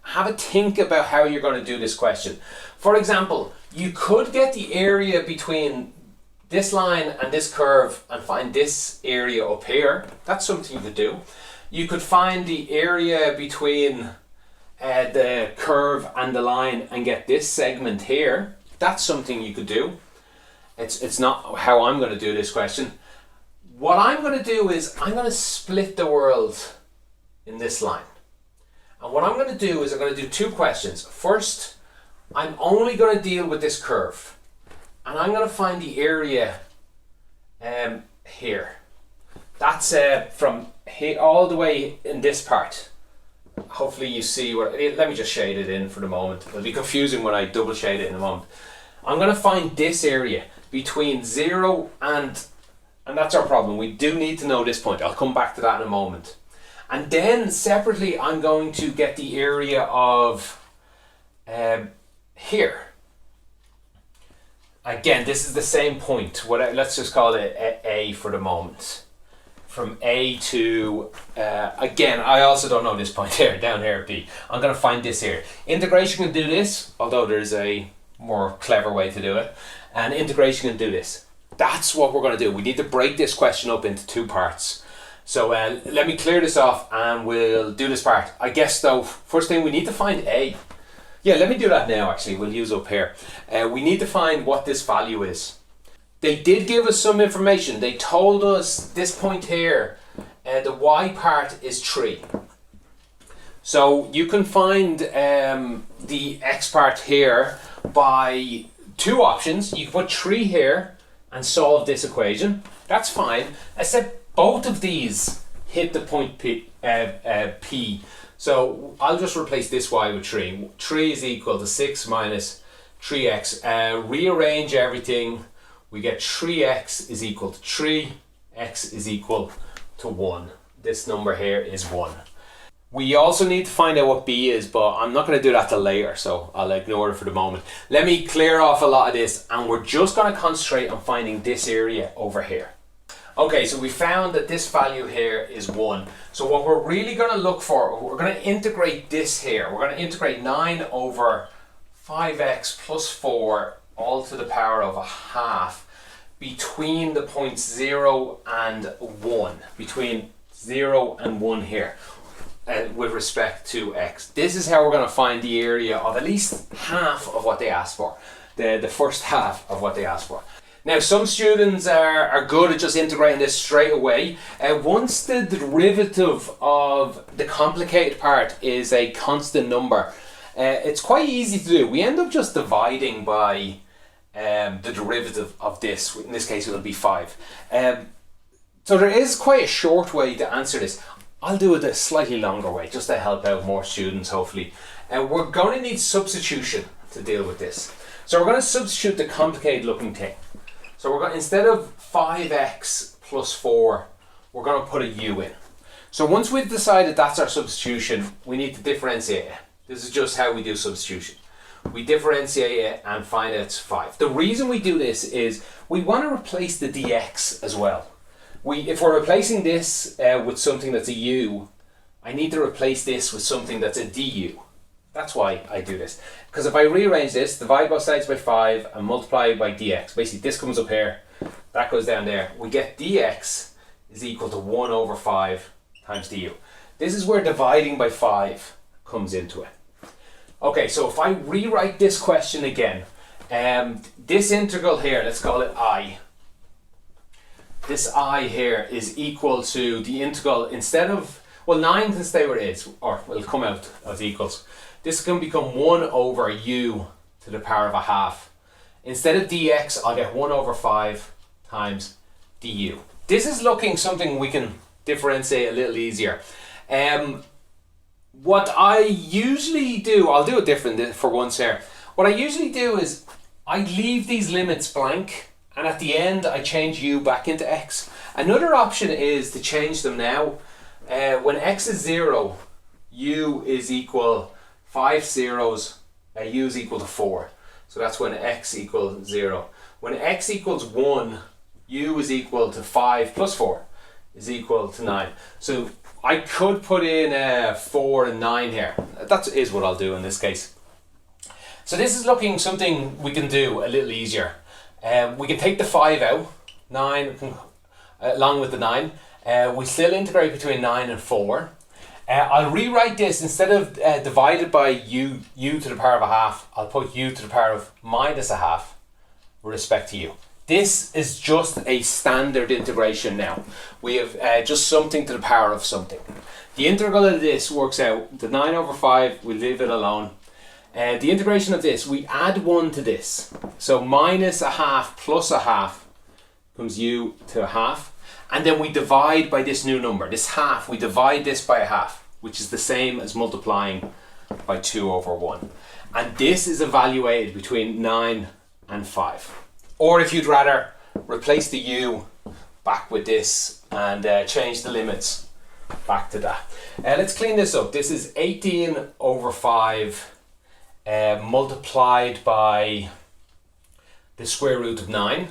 have a think about how you're going to do this question. For example, you could get the area between this line and this curve and find this area up here. That's something you could do. You could find the area between the curve and the line and get this segment here. That's something you could do. It's not how I'm going to do this question. What I'm going to do is I'm going to split the world in this line. And what I'm going to do is I'm going to do 2 questions. First, I'm only going to deal with this curve. And I'm going to find the area here. That's from here all the way in this part. Hopefully you see what, let me just shade it in for the moment. It'll be confusing when I double shade it in a moment. I'm going to find this area between 0 and that's our problem. We do need to know this point. I'll come back to that in a moment. And then separately, I'm going to get the area of here. Again, this is the same point. Let's just call it A for the moment. From A to, again, I also don't know this point here, down here at B. I'm going to find this here. Integration can do this, although there's a more clever way to do it. And integration can do this. That's what we're going to do. We need to break this question up into 2 parts. So let me clear this off and we'll do this part. I guess though, first thing we need to find A. Yeah, let me do that now actually. We'll use up here. We need to find what this value is. They did give us some information. They told us this point here, the y part is 3. So you can find the x part here by two options. You can put 3 here and solve this equation. That's fine, except both of these hit the point P. So I'll just replace this y with 3. 3 is equal to 6 minus 3x. Rearrange everything. We get 3x is equal to 3. X is equal to 1. This number here is 1. We also need to find out what b is, but I'm not going to do that till later, so I'll ignore it for the moment. Let me clear off a lot of this, and we're just going to concentrate on finding this area over here. Okay, so we found that this value here is 1. So what we're really going to look for, we're going to integrate this here. We're going to integrate 9 over 5x plus 4 all to the power of a half between the points 0 and 1. Between 0 and 1 here. With respect to x. This is how we're going to find the area of at least half of what they asked for. The first half of what they asked for. Now some students are good at just integrating this straight away. Once the derivative of the complicated part is a constant number, it's quite easy to do. We end up just dividing by the derivative of this. In this case it will be 5. So there is quite a short way to answer this. I'll do it a slightly longer way just to help out more students hopefully. We're going to need substitution to deal with this. So we're going to substitute the complicated looking thing. So we're going to, instead of 5x plus 4, we're going to put a u in. So once we've decided that's our substitution, we need to differentiate it. This is just how we do substitution. We differentiate it and find out it's 5. The reason we do this is we want to replace the dx as well. If we're replacing this with something that's a u, I need to replace this with something that's a du. That's why I do this. Because if I rearrange this, divide both sides by 5 and multiply by dx, basically this comes up here, that goes down there, we get dx is equal to 1 over 5 times du. This is where dividing by 5 comes into it. Okay, so if I rewrite this question again, this integral here, let's call it I. This I here is equal to the integral, instead of, well, 9 can stay where it is, or will come out as equals. This can become 1 over u to the power of a half. Instead of dx, I'll get 1 over 5 times du. This is looking something we can differentiate a little easier. What I usually do, I'll do it different for once here. What I usually do is I leave these limits blank, and at the end I change u back into x. Another option is to change them now. When x is 0, u is equal 5 zeros, u is equal to 4. So that's when x equals 0. When x equals 1, u is equal to 5 plus 4 is equal to 9. So I could put in 4 and 9 here. That is what I'll do in this case. So this is looking something we can do a little easier. We can take the 5 out, 9 along with the 9. We still integrate between 9 and 4. I'll rewrite this, instead of divided by u to the power of a half, I'll put u to the power of minus a half with respect to u. This is just a standard integration now. We have just something to the power of something. The integral of this works out, the 9 over 5, we leave it alone. The integration of this, we add 1 to this. So minus a half plus a half becomes u to a half. And then we divide by this new number, this half, we divide this by a half, which is the same as multiplying by 2 over 1. And this is evaluated between 9 and 5. Or if you'd rather, replace the u back with this and change the limits back to that. Let's clean this up. This is 18 over 5 multiplied by the square root of 9.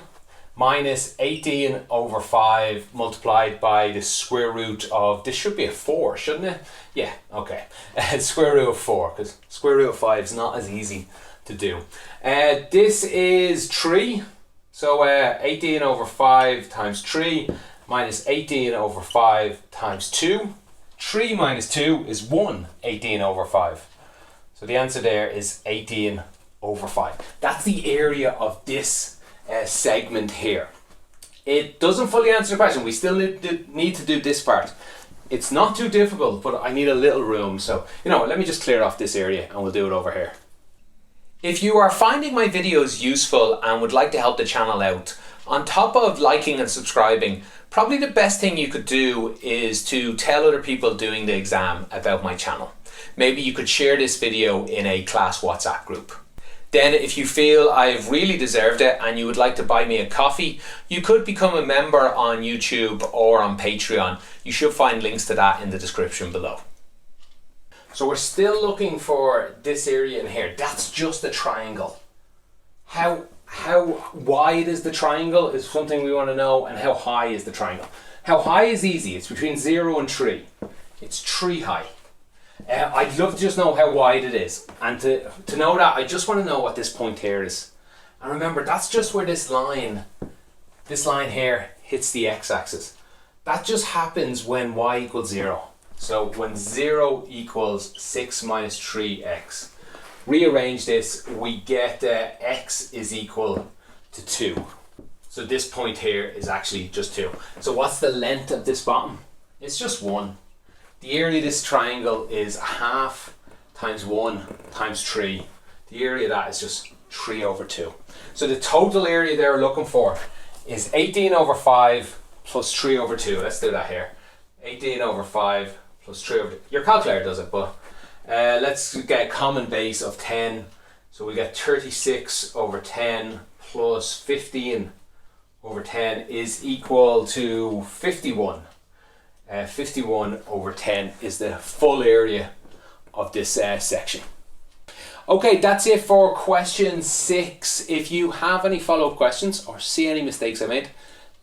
Minus 18 over 5 multiplied by the square root of, this should be a 4, shouldn't it? Yeah, okay. Square root of 4, because square root of 5 is not as easy to do. This is 3, so 18 over 5 times 3 minus 18 over 5 times 2. 3 minus 2 is 1, 18 over 5. So the answer there is 18 over 5. That's the area of this segment here. It doesn't fully answer the question. We still need to do this part. It's not too difficult, but I need a little room. So, let me just clear off this area and we'll do it over here. If you are finding my videos useful and would like to help the channel out, on top of liking and subscribing, probably the best thing you could do is to tell other people doing the exam about my channel. Maybe you could share this video in a class WhatsApp group. Then if you feel I've really deserved it and you would like to buy me a coffee, you could become a member on YouTube or on Patreon. You should find links to that in the description below. So we're still looking for this area in here. That's just a triangle. How wide is the triangle is something we want to know, and how high is the triangle. How high is easy. It's between 0 and 3. It's 3 high. I'd love to just know how wide it is, and to know that I just want to know what this point here is. And remember, that's just where this line here hits the x-axis. That just happens when y equals 0. So when 0 equals 6 minus 3x, rearrange this, we get x is equal to 2. So this point here is actually just 2. So what's the length of this bottom? It's just 1. The area of this triangle is 1/2 times 1 times 3. The area of that is just 3 over 2. So the total area they're looking for is 18 over 5 plus 3 over 2. Let's do that here. 18 over 5 plus 3 over 2. Your calculator does it, but let's get a common base of 10. So we get 36 over 10 plus 15 over 10 is equal to 51. 51 over 10 is the full area of this section. Okay, that's it for question 6. If you have any follow-up questions or see any mistakes I made,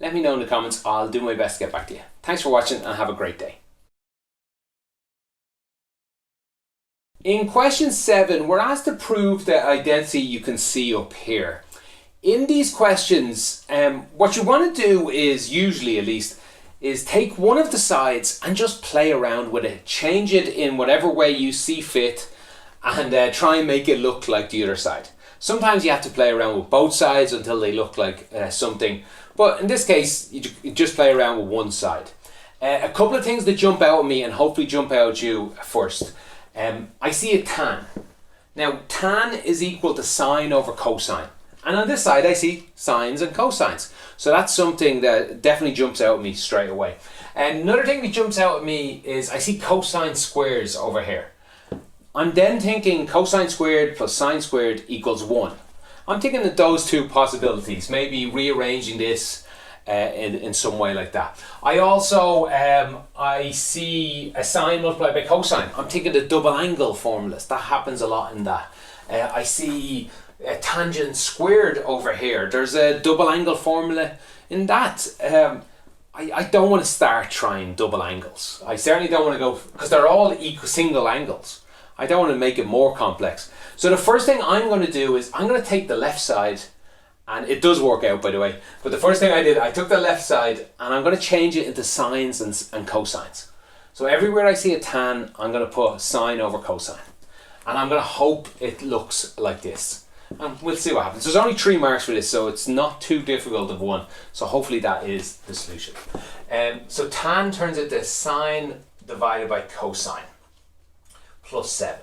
let me know in the comments. I'll do my best to get back to you. Thanks for watching and have a great day. In question 7, we're asked to prove the identity you can see up here. In these questions, what you want to do is, usually at least, is take one of the sides and just play around with it. Change it in whatever way you see fit and try and make it look like the other side. Sometimes you have to play around with both sides until they look like something, but in this case you just play around with one side. A couple of things that jump out at me and hopefully jump out at you first. I see a tan. Now tan is equal to sine over cosine. And on this side I see sines and cosines. So that's something that definitely jumps out at me straight away. And another thing that jumps out at me is I see cosine squares over here. I'm then thinking cosine squared plus sine squared equals 1. I'm thinking that those two possibilities, maybe rearranging this in some way like that. I also I see a sine multiplied by cosine. I'm thinking the double angle formulas. That happens a lot in that. I see a tangent squared over here. There's a double angle formula in that. I don't want to start trying double angles. I certainly don't want to go, because they're all equal single angles. I don't want to make it more complex. So the first thing I'm going to do is I'm going to take the left side, and it does work out by the way, but the first thing I did, I took the left side and I'm going to change it into sines and cosines. So everywhere I see a tan, I'm going to put sine over cosine. And I'm going to hope it looks like this. And we'll see what happens. There's only 3 marks for this, so it's not too difficult of one. So hopefully that is the solution. So tan turns into sine divided by cosine plus 7.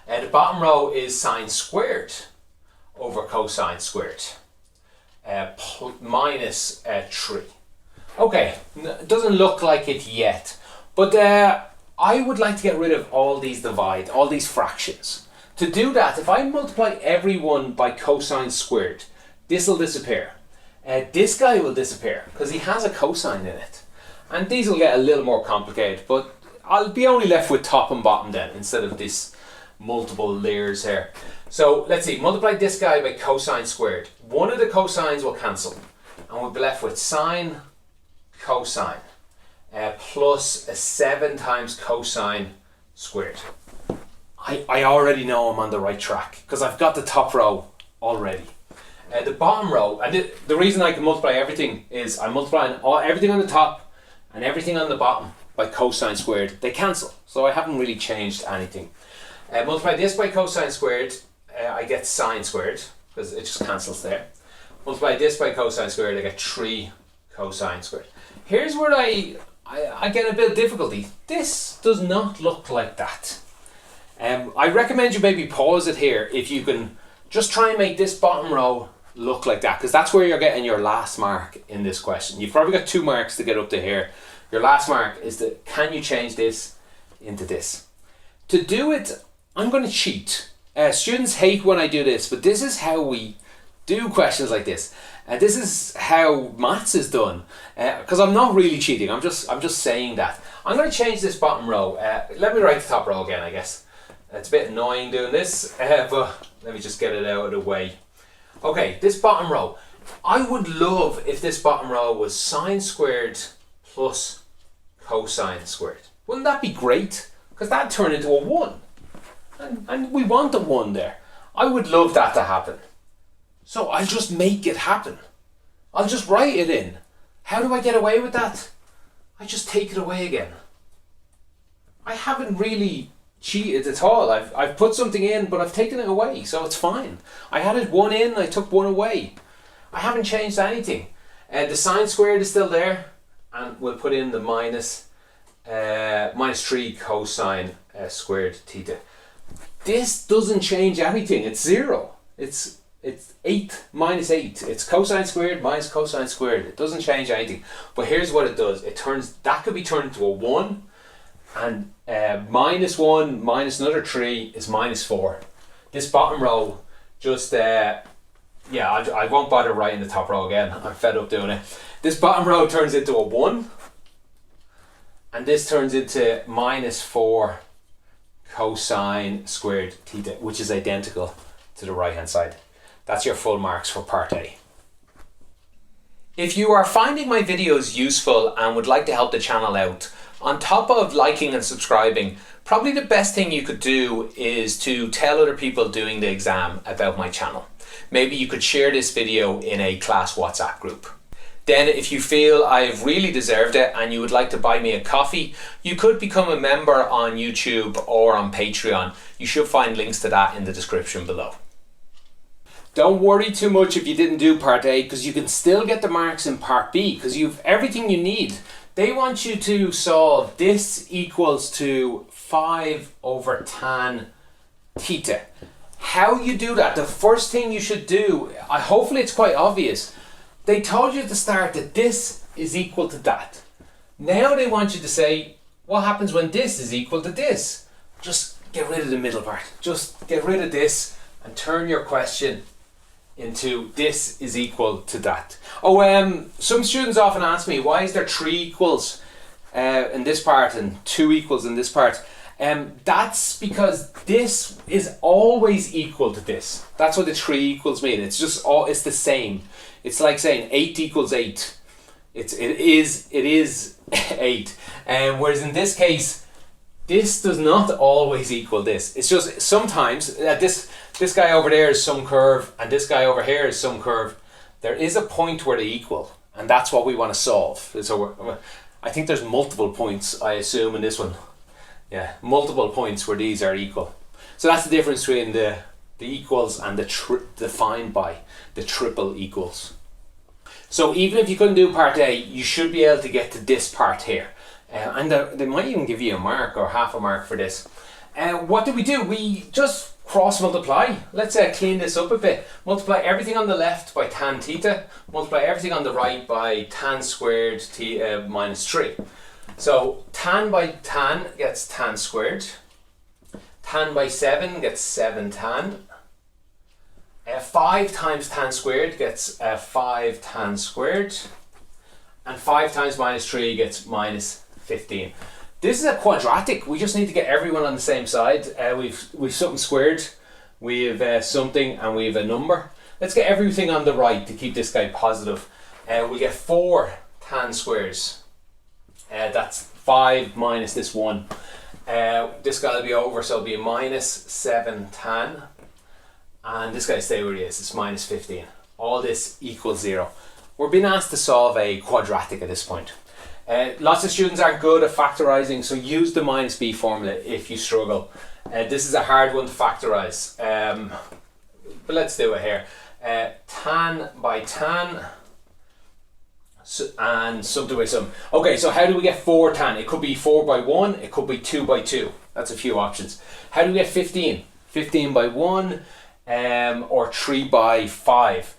The bottom row is sine squared over cosine squared minus 3. Okay, it doesn't look like it yet, but I would like to get rid of all these all these fractions. To do that, if I multiply everyone by cosine squared, this will disappear. This guy will disappear because he has a cosine in it. And these will get a little more complicated, but I'll be only left with top and bottom then, instead of this multiple layers here. So let's see, multiply this guy by cosine squared. One of the cosines will cancel, and we'll be left with sine cosine plus a 7 times cosine squared. I already know I'm on the right track because I've got the top row already. The bottom row, and the reason I can multiply everything is I'm multiplying everything on the top and everything on the bottom by cosine squared. They cancel, so I haven't really changed anything. Multiply this by cosine squared, I get sine squared because it just cancels there. Multiply this by cosine squared, I get 3 cosine squared. Here's where I get a bit of difficulty. This does not look like that. I recommend you maybe pause it here if you can just try and make this bottom row look like that, because that's where you're getting your last mark in this question. You've probably got 2 marks to get up to here. Your last mark is that can you change this into this? To do it, I'm going to cheat. Students hate when I do this, but this is how we do questions like this. This is how maths is done, because I'm not really cheating. I'm just saying that. I'm going to change this bottom row. Let me write the top row again, I guess. It's a bit annoying doing this, but let me just get it out of the way. Okay, this bottom row. I would love if this bottom row was sine squared plus cosine squared. Wouldn't that be great? Because that'd turn into a 1. And we want a 1 there. I would love that to happen. So I'll just make it happen. I'll just write it in. How do I get away with that? I just take it away again. I haven't really cheated at all. I've put something in, but I've taken it away, so it's fine. I added 1 in, I took 1 away. I haven't changed anything. The sine squared is still there, and we'll put in the minus 3 cosine squared theta. This doesn't change anything. It's 0. It's 8 minus 8. It's cosine squared minus cosine squared. It doesn't change anything. But here's what it does. That could be turned into a 1, and minus 1 minus another 3 is minus 4. This bottom row just I won't bother writing the top row again. I'm fed up doing it. This bottom row turns into a 1, and this turns into minus 4 cosine squared theta, which is identical to the right hand side. That's your full marks for part A. If you are finding my videos useful and would like to help the channel out, on top of liking and subscribing, probably the best thing you could do is to tell other people doing the exam about my channel. Maybe you could share this video in a class WhatsApp group. Then if you feel I've really deserved it and you would like to buy me a coffee, you could become a member on YouTube or on Patreon. You should find links to that in the description below. Don't worry too much if you didn't do part A, because you can still get the marks in part B, because you've everything you need. They want you to solve this equals to 5 over tan theta. How you do that, the first thing you should do, hopefully it's quite obvious. They told you at the start that this is equal to that. Now they want you to say, what happens when this is equal to this? Just get rid of the middle part. Just get rid of this and turn your question into this is equal to that. Some students often ask me, why is there 3 equals in this part and 2 equals in this part? That's because this is always equal to this. That's what the 3 equals mean. It's the same. It's like saying 8 equals 8. It is 8. Whereas in this case, this does not always equal this. It's just sometimes this guy over there is some curve and this guy over here is some curve. There is a point where they equal, and that's what we want to solve. So I think there's multiple points, I assume, in this one. Yeah, multiple points where these are equal. So that's the difference between the equals and defined by the triple equals. So even if you couldn't do part A, you should be able to get to this part here. And they might even give you a mark or half a mark for this. What do? We just cross multiply. Let's clean this up a bit. Multiply everything on the left by tan theta. Multiply everything on the right by tan squared theta minus 3. So tan by tan gets tan squared. Tan by 7 gets 7 tan. 5 times tan squared gets 5 tan squared. And 5 times minus 3 gets minus 15. This is a quadratic. We just need to get everyone on the same side. We've something squared, we have something, and we have a number. Let's get everything on the right to keep this guy positive. We get 4 tan squares. That's 5 minus this 1. This guy will be over, so it'll be a minus 7 tan. And this guy stay where he is, it's minus 15. All this equals 0. We're being asked to solve a quadratic at this point. Lots of students aren't good at factorising, so use the minus b formula if you struggle. This is a hard one to factorise, but let's do it here. Tan by tan and something by some. Okay, so how do we get 4 tan? It could be 4 by 1, it could be 2 by 2. That's a few options. How do we get 15? 15 by 1. or 3 by 5.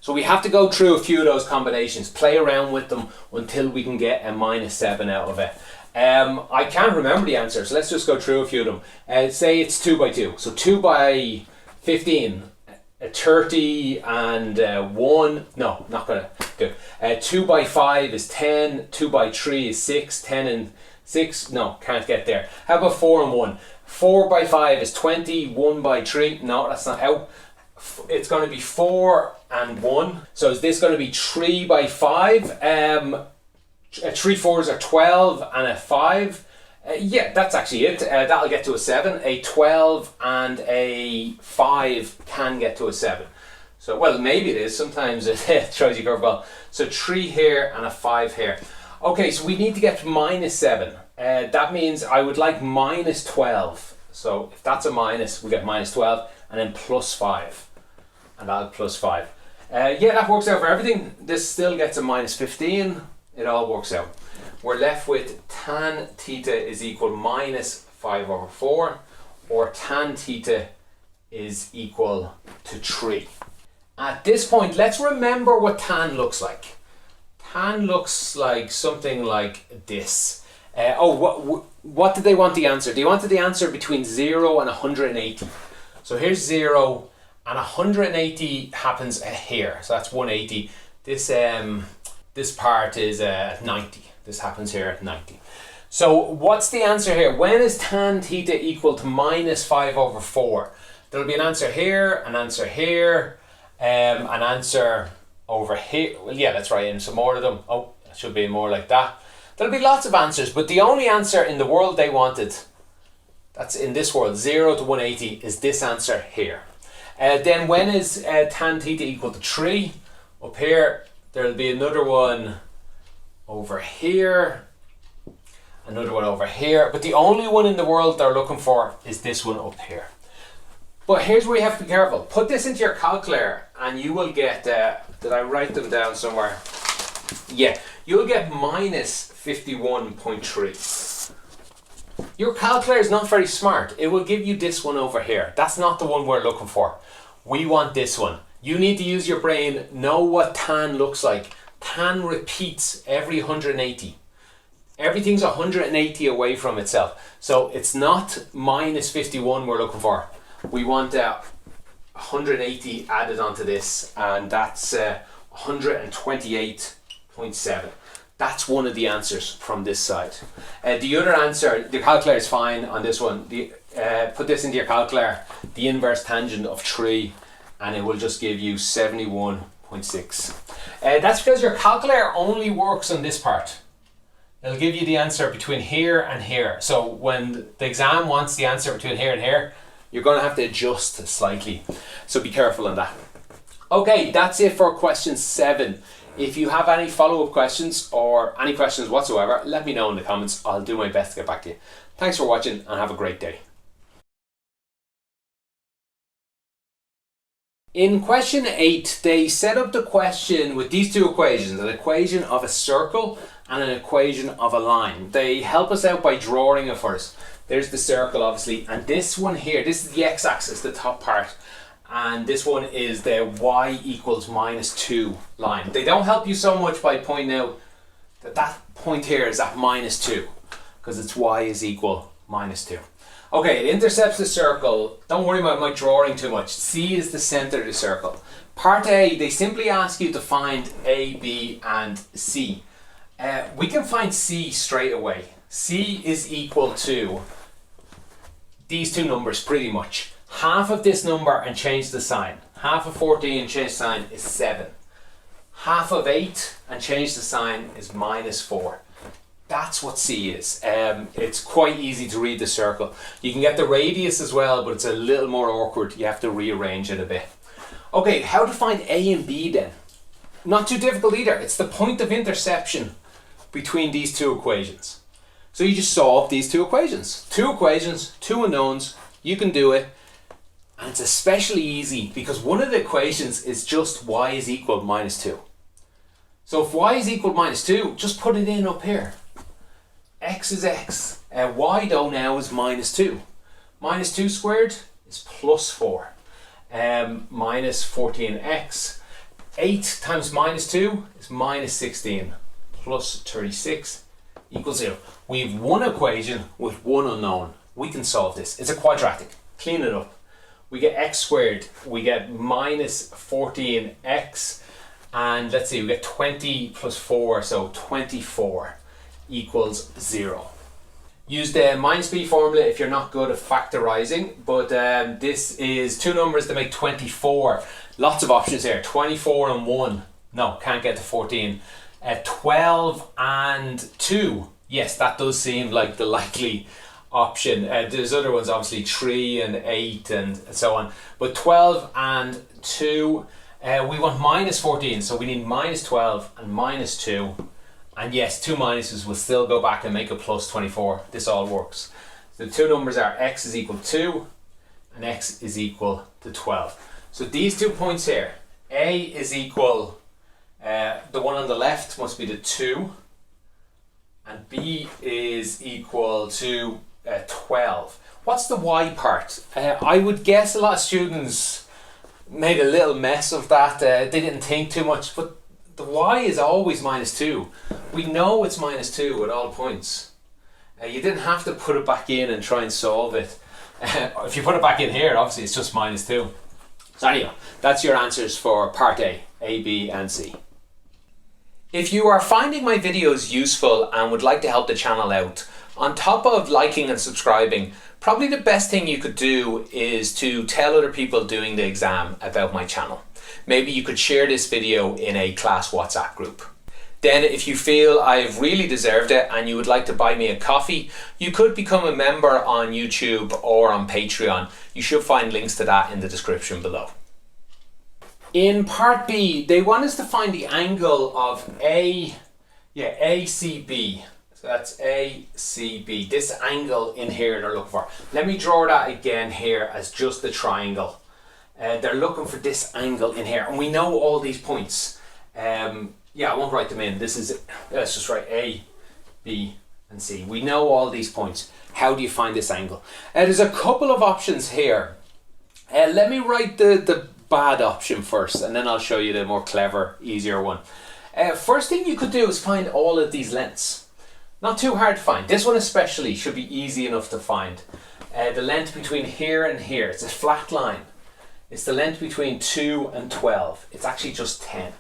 So we have to go through a few of those combinations, play around with them until we can get a -7 out of it. I can't remember the answer, so let's just go through a few of them. Say it's 2 by 2. So 2 by 15, 30 and 1. No, not going to do it. 2 by 5 is 10. 2 by 3 is 6. 10 and 6. No, can't get there. How about 4 and 1? 4 by 5 is 20. 1 by 3. No, that's not out. It's going to be 4 and 1. So is this going to be 3 by 5? 3 fours are 12 and a 5. Yeah, that's actually it. That'll get to a 7. A 12 and a 5 can get to a 7. So, well, maybe it is. Sometimes it throws you curveball. So 3 here and a 5 here. Okay, so we need to get to -7. That means I would like -12. So if that's a minus, we get -12 and then +5. And that'll +5. Yeah, that works out for everything. This still gets a -15. It all works out. We're left with tan theta is equal -5/4, or tan theta is equal to 3. At this point, let's remember what tan looks like. Tan looks like something like this. What did they want the answer? They wanted the answer between 0 and 180. So here's 0 and 180 happens here. So that's 180. This part is 90. This happens here at 90. So what's the answer here? When is tan theta equal to -5/4? There'll be an answer here, an answer here, an answer over here. Well, yeah, let's write in some more of them. Oh, it should be more like that. There'll be lots of answers, but the only answer in the world they wanted, that's in this world, 0 to 180, is this answer here. Then when is tan theta equal to 3? Up here, there'll be another one over here, another one over here, but the only one in the world they're looking for is this one up here. But here's where you have to be careful. Put this into your calculator and you will get, did I write them down somewhere? Yeah, you'll get -51.3. Your calculator is not very smart. It will give you this one over here. That's not the one we're looking for. We want this one. You need to use your brain, know what tan looks like. Tan repeats every 180. Everything's 180 away from itself. So it's not -51 we're looking for. We want 180 added onto this, and that's 128.7. That's one of the answers from this side. The other answer, the calculator is fine on this one. Put this into your calculator, the inverse tangent of 3, and it will just give you 71.6. That's because your calculator only works on this part. It'll give you the answer between here and here. So when the exam wants the answer between here and here, you're going to have to adjust slightly. So be careful on that. Okay, that's it for question 7. If you have any follow-up questions or any questions whatsoever, let me know in the comments. I'll do my best to get back to you. Thanks for watching and have a great day. In question 8, they set up the question with these two equations, an equation of a circle and an equation of a line. They help us out by drawing it for us. There's the circle, obviously, and this one here, this is the x-axis, the top part, and this one is the y equals -2 line. They don't help you so much by pointing out that that point here is at -2, because it's y is equal -2. Okay, it intercepts the circle. Don't worry about my drawing too much. C is the center of the circle. Part A, they simply ask you to find A, B, and C. We can find C straight away. C is equal to these two numbers pretty much. Half of this number and change the sign. Half of 14 and change the sign is 7. Half of 8 and change the sign is -4. That's what C is. It's quite easy to read the circle. You can get the radius as well, but it's a little more awkward. You have to rearrange it a bit. Okay, how to find A and B then? Not too difficult either. It's the point of interception between these two equations. So you just solve these two equations. Two equations, two unknowns. You can do it. And it's especially easy because one of the equations is just y is equal -2. So if y is equal -2, just put it in up here. X is x. Y though now is -2. -2 squared is +4. minus 14x. 8 times minus 2 is minus 16 plus 36 equals 0. We have one equation with one unknown. We can solve this. It's a quadratic. Clean it up. We get x squared. We get minus 14x. And let's see, we get 20 plus 4, so 24 equals 0. Use the minus b formula if you're not good at factorizing, but this is two numbers that make 24. Lots of options here. 24 and 1. No, can't get to 14. 12 and 2. Yes, that does seem like the likely option. There's other ones, obviously 3 and 8 and so on. But 12 and 2, we want minus 14, so we need minus 12 and minus 2. And yes, two minuses will still go back and make a plus 24. This all works. So the two numbers are x is equal to 2 and x is equal to 12. So these 2 points here, A is equal, the one on the left must be the 2, and B is equal to 12. What's the y part? I would guess a lot of students made a little mess of that. They didn't think too much, but the y is always minus 2. We know it's minus 2 at all points. You didn't have to put it back in and try and solve it. If you put it back in here, obviously it's just minus 2. So anyway, that's your answers for part A, B and C. If you are finding my videos useful and would like to help the channel out, on top of liking and subscribing, probably the best thing you could do is to tell other people doing the exam about my channel. Maybe you could share this video in a class WhatsApp group. Then if you feel I've really deserved it and you would like to buy me a coffee, you could become a member on YouTube or on Patreon. You should find links to that in the description below. In part B, they want us to find the angle of ACB. So that's ACB, this angle in here they're looking for. Let me draw that again here as just the triangle. They're looking for this angle in here, and we know all these points. Yeah, I won't write them in. Let's just write A, B, and C. We know all these points. How do you find this angle? There's a couple of options here. Let me write the bad option first, and then I'll show you the more clever, easier one. First thing you could do is find all of these lengths. Not too hard to find. This one especially should be easy enough to find. The length between here and here, it's a flat line. It's the length between 2 and 12. It's actually just 10.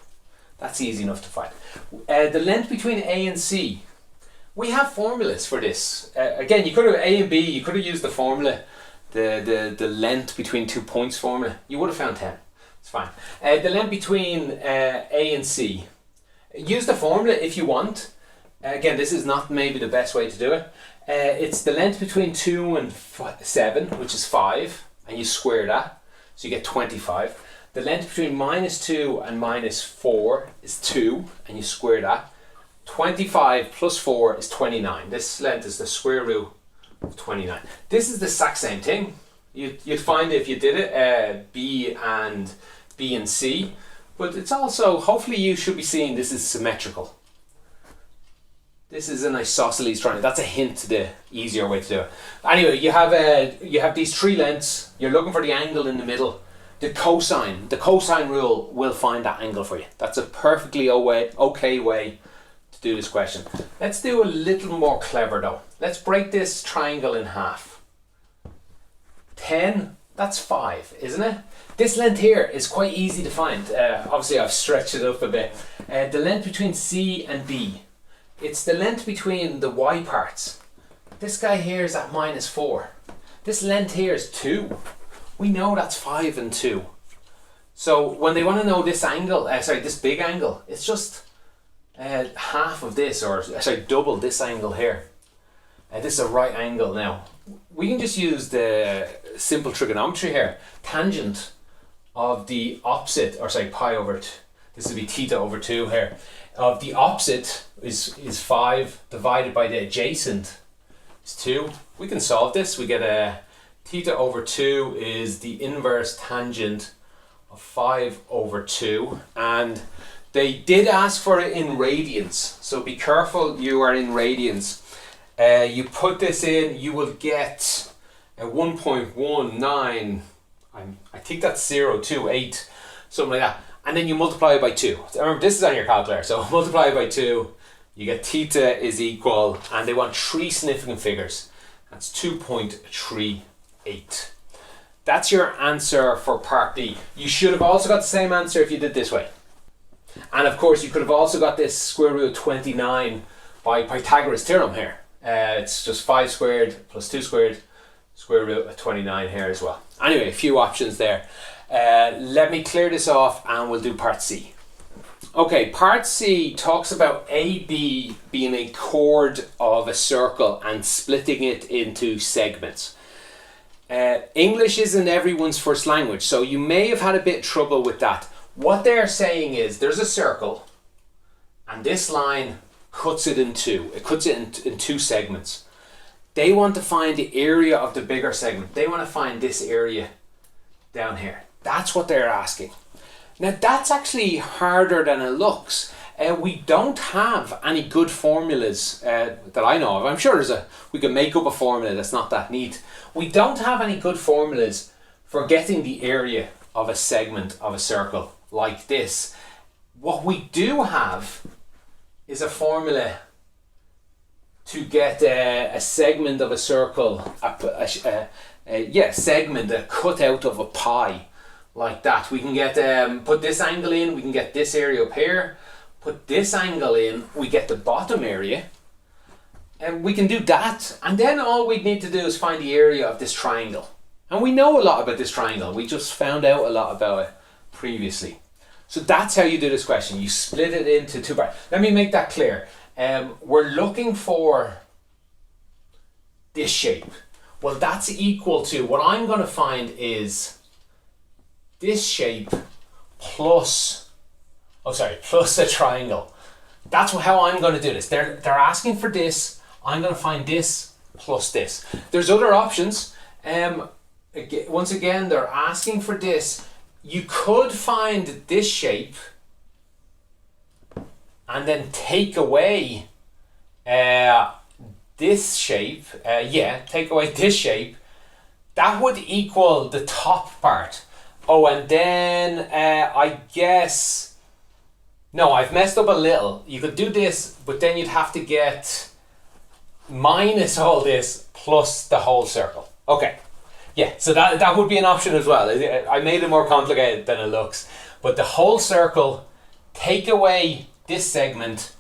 That's easy enough to find. The length between A and C. We have formulas for this. Again, you could have A and B, you could have used the formula, the length between 2 points formula. You would have found 10. It's fine. The length between A and C. Use the formula if you want. Again, this is not maybe the best way to do it. It's the length between 2 and 7, which is 5, and you square that, so you get 25. The length between minus 2 and minus 4 is 2, and you square that. 25 plus 4 is 29. This length is the square root of 29. This is the exact same thing. You'd find if you did it, B and C, but it's also, hopefully you should be seeing this is symmetrical. This is an isosceles triangle. That's a hint to the easier way to do it. Anyway, you have these 3 lengths. You're looking for the angle in the middle. The cosine rule will find that angle for you. That's a perfectly okay way to do this question. Let's do a little more clever though. Let's break this triangle in half. 10, that's 5, isn't it? This length here is quite easy to find. Obviously I've stretched it up a bit. The length between C and B. It's the length between the y parts. This guy here is at minus 4. This length here is 2. We know that's 5 and 2. So when they want to know this angle, this big angle, it's just half of this, or double this angle here. This is a right angle now. We can just use the simple trigonometry here. Tangent of the opposite, pi over, this would be theta over 2 here. Of the opposite is 5 divided by the adjacent is 2. We can solve this. We get a theta over 2 is the inverse tangent of 5 over 2, and they did ask for it in radians, so be careful you are in radians. You put this in, you will get a 1.19, I think that's 0.28, something like that. And then you multiply it by 2. Remember, this is on your calculator, so multiply it by 2, you get theta is equal, and they want 3 significant figures. That's 2.38. That's your answer for part D. You should have also got the same answer if you did this way. And of course, you could have also got this square root of 29 by Pythagoras' theorem here. It's just 5 squared plus 2 squared, square root of 29 here as well. Anyway, a few options there. Let me clear this off and we'll do part C. Okay, part C talks about AB being a chord of a circle and splitting it into segments. English isn't everyone's first language, so you may have had a bit of trouble with that. What they're saying is there's a circle and this line cuts it in two. It cuts it in 2 segments. They want to find the area of the bigger segment. They want to find this area down here. That's what they're asking. Now that's actually harder than it looks. We don't have any good formulas that I know of. I'm sure we can make up a formula that's not that neat. We don't have any good formulas for getting the area of a segment of a circle like this. What we do have is a formula to get a segment of a circle, segment, a cutout of a pie like that. We can get put this angle in, we can get this area up here. Put this angle in, we get the bottom area, and we can do that, and then all we need to do is find the area of this triangle. And we know a lot about this triangle, we just found out a lot about it previously. So that's how you do this question. You split it into 2 parts. Let me make that clear. We're looking for this shape. Well, that's equal to, what I'm going to find is this shape plus a triangle. That's how I'm going to do this. They're asking for this. I'm going to find this plus this. There's other options. Once again, they're asking for this. You could find this shape and then take away this shape. Take away this shape. That would equal the top part. Oh, and then I guess... No, I've messed up a little. You could do this, but then you'd have to get minus all this plus the whole circle. Okay. Yeah, so that would be an option as well. I made it more complicated than it looks. But the whole circle, take away this segment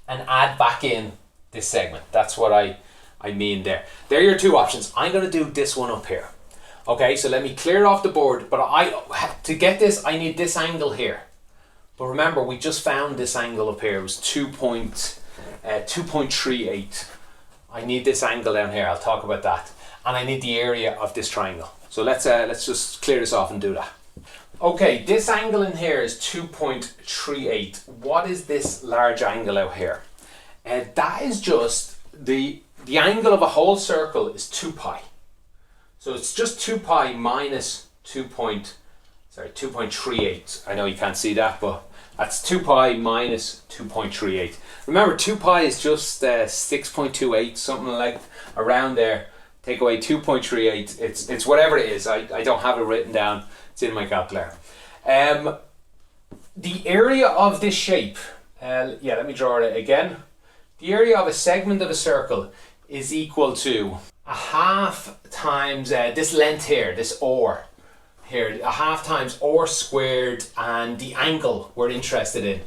and add back in this segment. That's what I mean there. There are your 2 options. I'm going to do this one up here. Okay, so let me clear off the board. But to get this, I need this angle here. But remember, we just found this angle up here. It was 2.38. I need this angle down here. I'll talk about that. And I need the area of this triangle. So let's just clear this off and do that. Okay, this angle in here is 2.38. What is this large angle out here? That is just the angle of a whole circle is 2 pi. So it's just 2 pi minus 2.38. I know you can't see that, but that's 2 pi minus 2.38. Remember, 2 pi is just 6.28, something like around there. Take away 2.38. It's whatever it is. I don't have it written down. It's in my calculator. The area of this shape, let me draw it again. The area of a segment of a circle is equal to a half times this length here, this r here, a half times r squared and the angle we're interested in.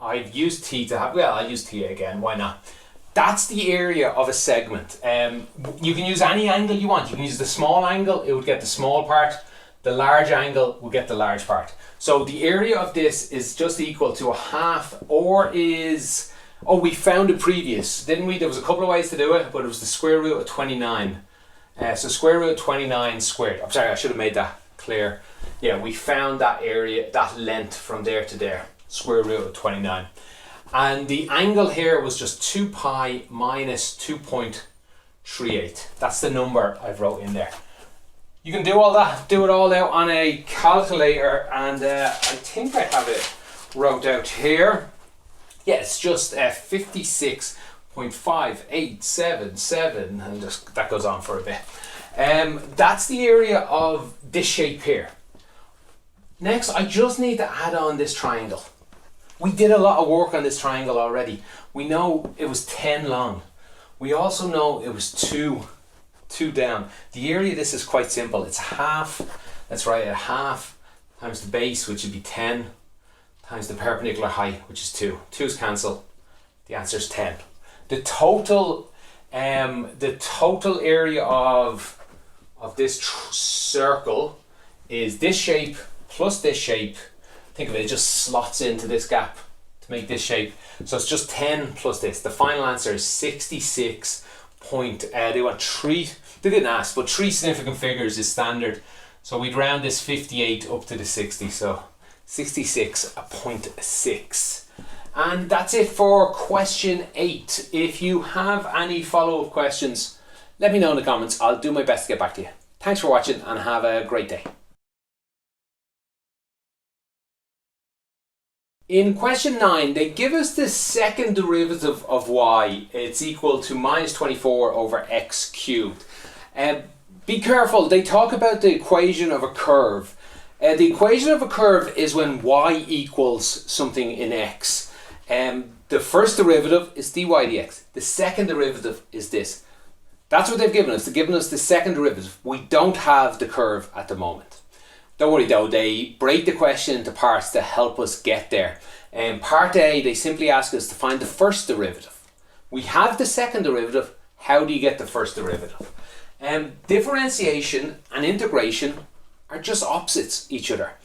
I've used theta. I'll use theta again. Why not? That's the area of a segment. You can use any angle you want. You can use the small angle, it would get the small part. The large angle will get the large part. So the area of this is just equal to a half, or is... Oh, we found it previous, didn't we? There was a couple of ways to do it, but it was the square root of 29. So square root of 29 squared. I'm sorry, I should have made that clear. Yeah, we found that area, that length from there to there. Square root of 29. And the angle here was just 2 pi minus 2.38. That's the number I've wrote in there. You can do all that, do it all out on a calculator, and I think I have it wrote out here. Yeah, it's just 56.5877, and just that goes on for a bit. That's the area of this shape here. Next, I just need to add on this triangle. We did a lot of work on this triangle already. We know it was 10 long. We also know it was 2 down. The area of this is quite simple. It's half, let's write it, half times the base, which would be 10, times the perpendicular height, which is 2. 2's cancel. The answer is 10. The total area of this circle is this shape plus this shape. Think of it, it just slots into this gap to make this shape. So it's just 10 plus this. The final answer is 66 point, they want 3, they didn't ask, but 3 significant figures is standard. So we'd round this 58 up to the 60, so 66.6. And that's it for question 8. If you have any follow-up questions, let me know in the comments. I'll do my best to get back to you. Thanks for watching and have a great day. In question 9, they give us the second derivative of y. It's equal to minus 24 over x cubed. Be careful, they talk about the equation of a curve. The equation of a curve is when y equals something in x. The first derivative is dy dx. The second derivative is this. That's what they've given us. They've given us the second derivative. We don't have the curve at the moment. Don't worry though, they break the question into parts to help us get there. Part A, they simply ask us to find the first derivative. We have the second derivative. How do you get the first derivative? Differentiation and integration are just opposites each other.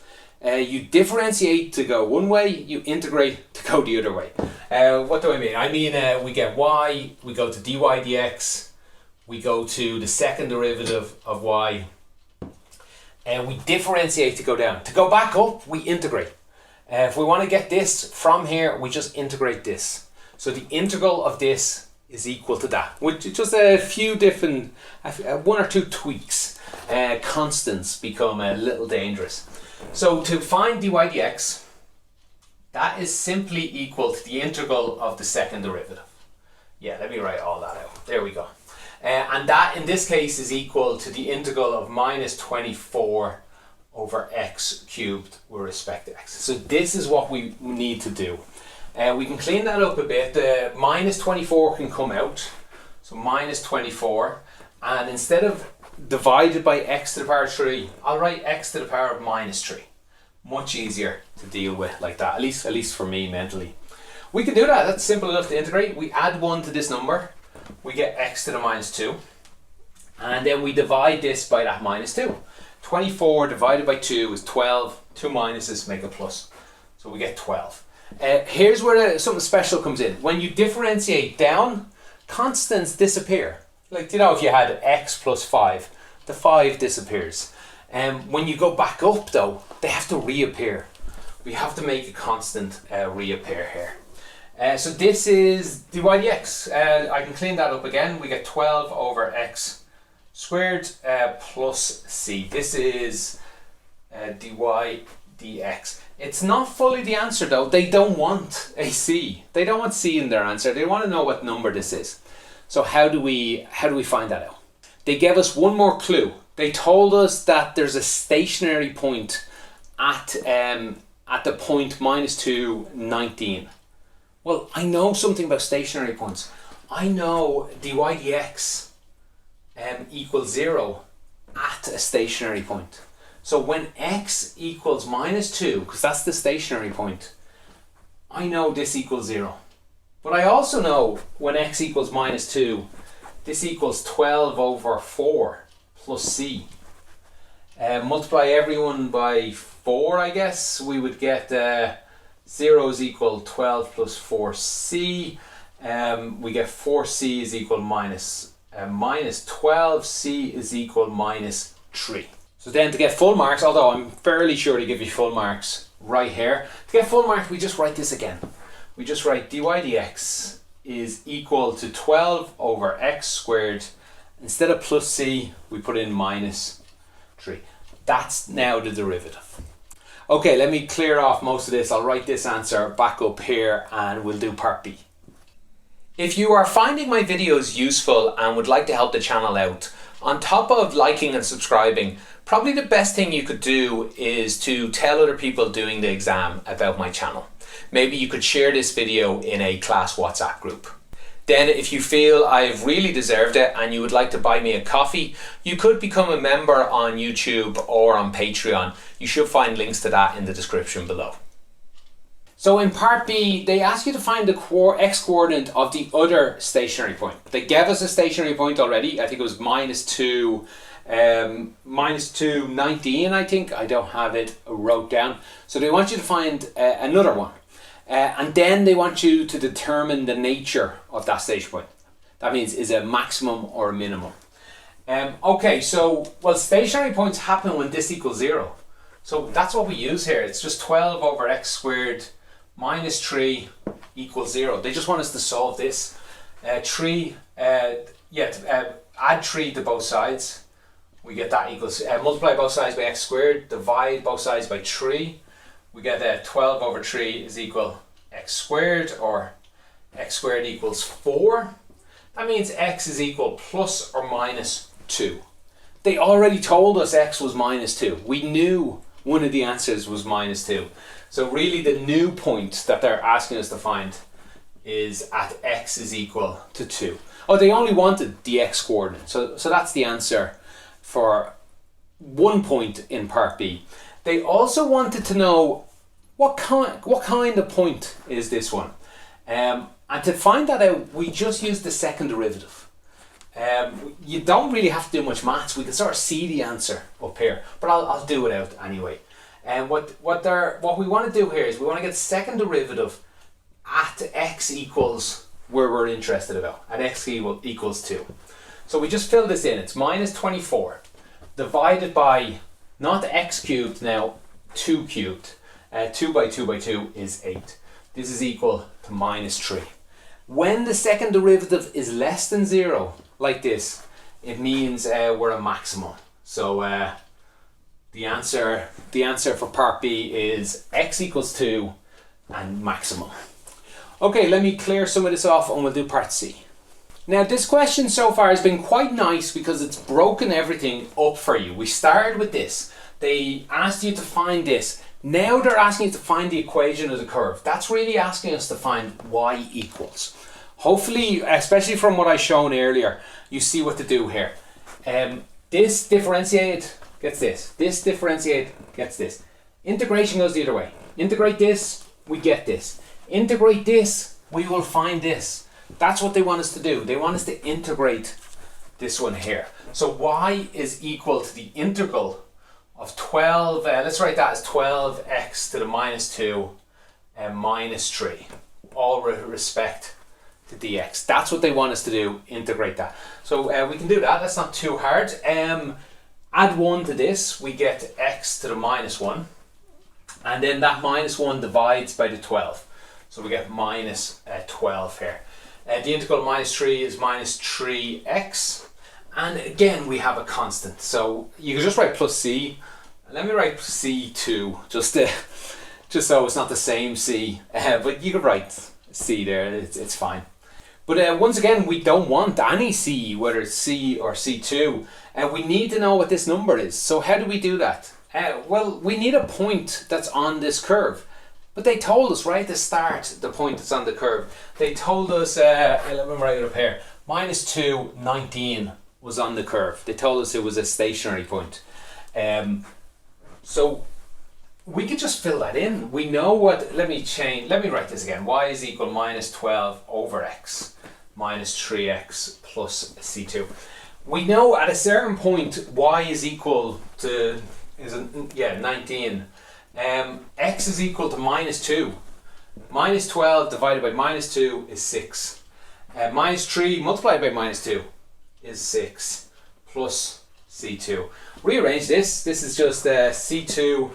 You differentiate to go one way, you integrate to go the other way. What do I mean? I mean we get y, we go to dy dx, we go to the second derivative of y, and we differentiate to go down. To go back up, we integrate. If we want to get this from here, we just integrate this. So the integral of this is equal to that, with just a few different, 1 or 2 tweaks. Constants become a little dangerous. So to find dy dx, that is simply equal to the integral of the second derivative. Yeah, let me write all that out. There we go. And that in this case is equal to the integral of minus 24 over x cubed with respect to x. So this is what we need to do. We can clean that up a bit. The minus 24 can come out. So minus 24. And instead of divided by x to the power of 3, I'll write x to the power of minus 3. Much easier to deal with like that, at least for me mentally. We can do that. That's simple enough to integrate. We add 1 to this number. We get x to the minus 2. And then we divide this by that minus 2. 24 divided by 2 is 12. 2 minuses make a plus. So we get 12. Here's where something special comes in. When you differentiate down, constants disappear. Like, you know, if you had x plus 5, the 5 disappears. When you go back up though, they have to reappear. We have to make a constant reappear here. So this is dy dx. I can clean that up again. We get 12 over x squared plus c. This is dy dx. It's not fully the answer though. They don't want a c. They don't want c in their answer. They want to know what number this is. So how do we find that out? They gave us one more clue. They told us that there's a stationary point at the point minus 2, 19. Well, I know something about stationary points. I know dy dx equals 0 at a stationary point. So when x equals minus 2, because that's the stationary point, I know this equals 0. But I also know when x equals minus 2, this equals 12 over 4 plus c. Multiply everyone by 4, I guess. We would get 0 is equal 12 plus 4c. We get 4c is equal minus 12. C is equal minus 3. So then to get full marks, although I'm fairly sure to give you full marks right here, to get full marks we just write this again. We just write dy dx is equal to 12 over x squared. Instead of plus c, we put in minus 3. That's now the derivative. Okay, let me clear off most of this. I'll write this answer back up here and we'll do part B. If you are finding my videos useful and would like to help the channel out, On top of liking and subscribing, probably the best thing you could do is to tell other people doing the exam about my channel. Maybe you could share this video in a class WhatsApp group. Then if you feel I've really deserved it and you would like to buy me a coffee, you could become a member on YouTube or on Patreon. You should find links to that in the description below. So in part B, they ask you to find the x-coordinate of the other stationary point. They gave us a stationary point already. I think it was minus 2, 19, I think. I don't have it wrote down. So they want you to find another one. And then they want you to determine the nature of that station point. That means is it a maximum or a minimum. Okay, so, well, stationary points happen when this equals 0. So that's what we use here. It's just 12 over x squared minus 3 equals 0. They just want us to solve this. Add 3 to both sides. We get that equals, multiply both sides by x squared, divide both sides by 3. We get 12 over 3 is equal x squared, or x squared equals 4. That means x is equal plus or minus 2. They already told us x was minus 2. We knew one of the answers was minus 2. So really the new point that they're asking us to find is at x is equal to 2. Oh, they only wanted the x coordinate. So that's the answer for one point in part B. They also wanted to know what kind of point is this one. And to find that out, we just use the second derivative. You don't really have to do much maths. We can sort of see the answer up here, but I'll do it out anyway. And what we want to do here is we want to get second derivative at x equals where we're interested about, at x equals 2. So we just fill this in. It's minus 24 divided by, not x cubed now, 2 cubed. 2 by 2 by 2 is 8. This is equal to minus 3. When the second derivative is less than 0, like this, it means we're a maximum. So the answer for part B is x equals 2 and maximum. Okay, let me clear some of this off and we'll do part C. Now this question so far has been quite nice because it's broken everything up for you. We started with this. They asked you to find this. Now they're asking you to find the equation of the curve. That's really asking us to find y equals. Hopefully, especially from what I shown earlier, you see what to do here. This differentiate gets this. This differentiate gets this. Integration goes the other way. Integrate this, we get this. Integrate this, we will find this. That's what they want us to do. They want us to integrate this one here. So y is equal to the integral of 12, let's write that as 12x to the minus 2 and minus 3, all with respect to dx. That's what they want us to do, integrate that. So we can do that, that's not too hard. Add 1 to this, we get x to the minus 1, and then that minus 1 divides by the 12. So we get minus 12 here. The integral of minus 3 is minus 3x. And again, we have a constant. So you can just write plus c. Let me write c2, just so it's not the same c. But you can write c there, it's fine. But once again, we don't want any c, whether it's c or c2. We need to know what this number is. So how do we do that? Well, we need a point that's on this curve. But they told us right at the start, the point that's on the curve. They told us, let me write it up here, minus 2, 19 was on the curve. They told us it was a stationary point. So we could just fill that in. We know what, let me write this again. Y is equal minus 12 over x minus 3x plus c2. We know at a certain point y is equal to, 19. X is equal to minus 2. Minus 12 divided by minus 2 is 6. Minus 3 multiplied by minus 2 is 6 plus c2. Rearrange this. This is just c2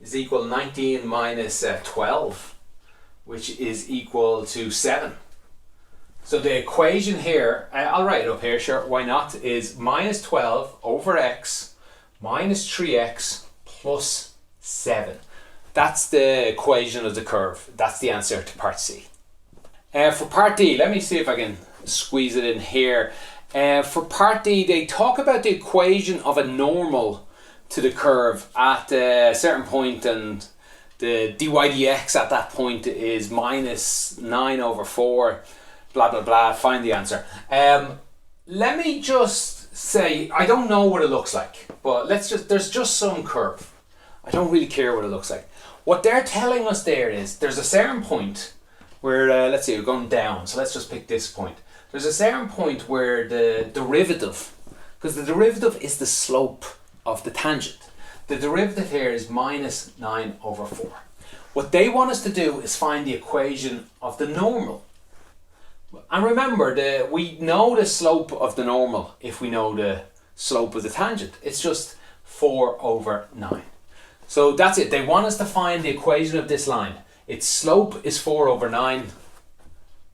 is equal 19 minus 12, which is equal to 7. So the equation here, I'll write it up here, sure, why not, is minus 12 over x minus 3x plus 7. That's the equation of the curve. That's the answer to part C. For part D, let me see if I can squeeze it in here. For part D, they talk about the equation of a normal to the curve at a certain point, and the dy dx at that point is minus 9 over 4, blah blah blah, find the answer. Let me just say, I don't know what it looks like, but there's just some curve. I don't really care what it looks like. What they're telling us there is, there's a certain point where, let's say we're going down, so let's just pick this point. There's a certain point where the derivative, because the derivative is the slope of the tangent. The derivative here is minus 9 over 4. What they want us to do is find the equation of the normal. And remember, we know the slope of the normal if we know the slope of the tangent. It's just 4 over 9. So that's it. They want us to find the equation of this line. Its slope is 4 over 9.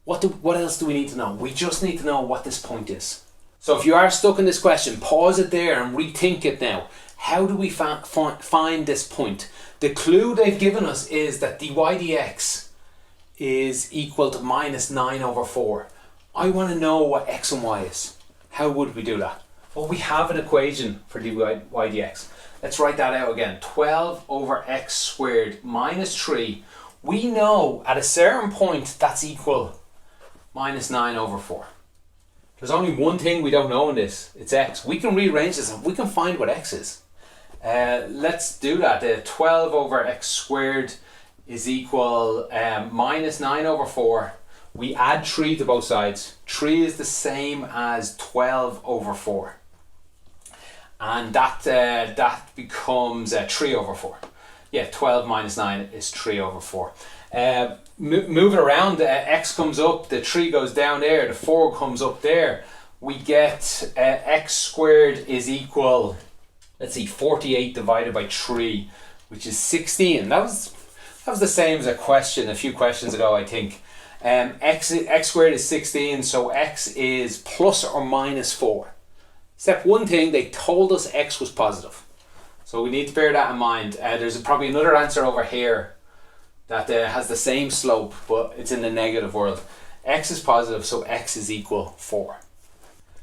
What else do we need to know? We just need to know what this point is. So if you are stuck in this question, pause it there and rethink it now. How do we find this point? The clue they've given us is that dy dx is equal to minus 9 over 4. I want to know what x and y is. How would we do that? Well, we have an equation for dy dx. Let's write that out again. 12 over x squared minus 3. We know at a certain point that's equal minus 9 over 4. There's only one thing we don't know in this. It's x. We can rearrange this and we can find what x is. Let's do that. 12 over x squared is equal minus 9 over 4. We add 3 to both sides. 3 is the same as 12 over 4. And that becomes 3 over 4. Yeah, 12 minus 9 is 3 over 4. Move it around, x comes up, the 3 goes down there, the 4 comes up there. We get x squared is equal, let's see, 48 divided by 3, which is 16. That was the same as a few questions ago, I think. X squared is 16, so x is plus or minus 4. Except one thing, they told us x was positive. So we need to bear that in mind. There's probably another answer over here that has the same slope, but it's in the negative world. X is positive, so x is equal 4.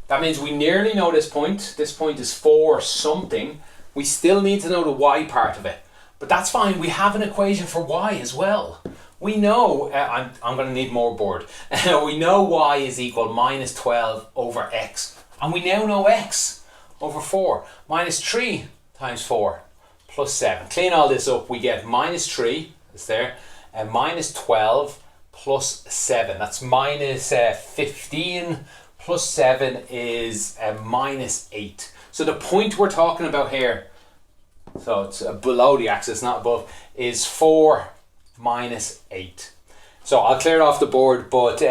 That means we nearly know this point. This point is 4 something. We still need to know the y part of it. But that's fine, we have an equation for y as well. We know, I'm going to need more board. We know y is equal minus 12 over x. And we now know x over 4. Minus 3 times 4 plus 7. Clean all this up, we get minus 3, it's there, and minus 12 plus 7. That's minus 15 plus 7 is minus 8. So the point we're talking about here, so it's below the axis, not above, is 4 minus 8. So I'll clear it off the board, but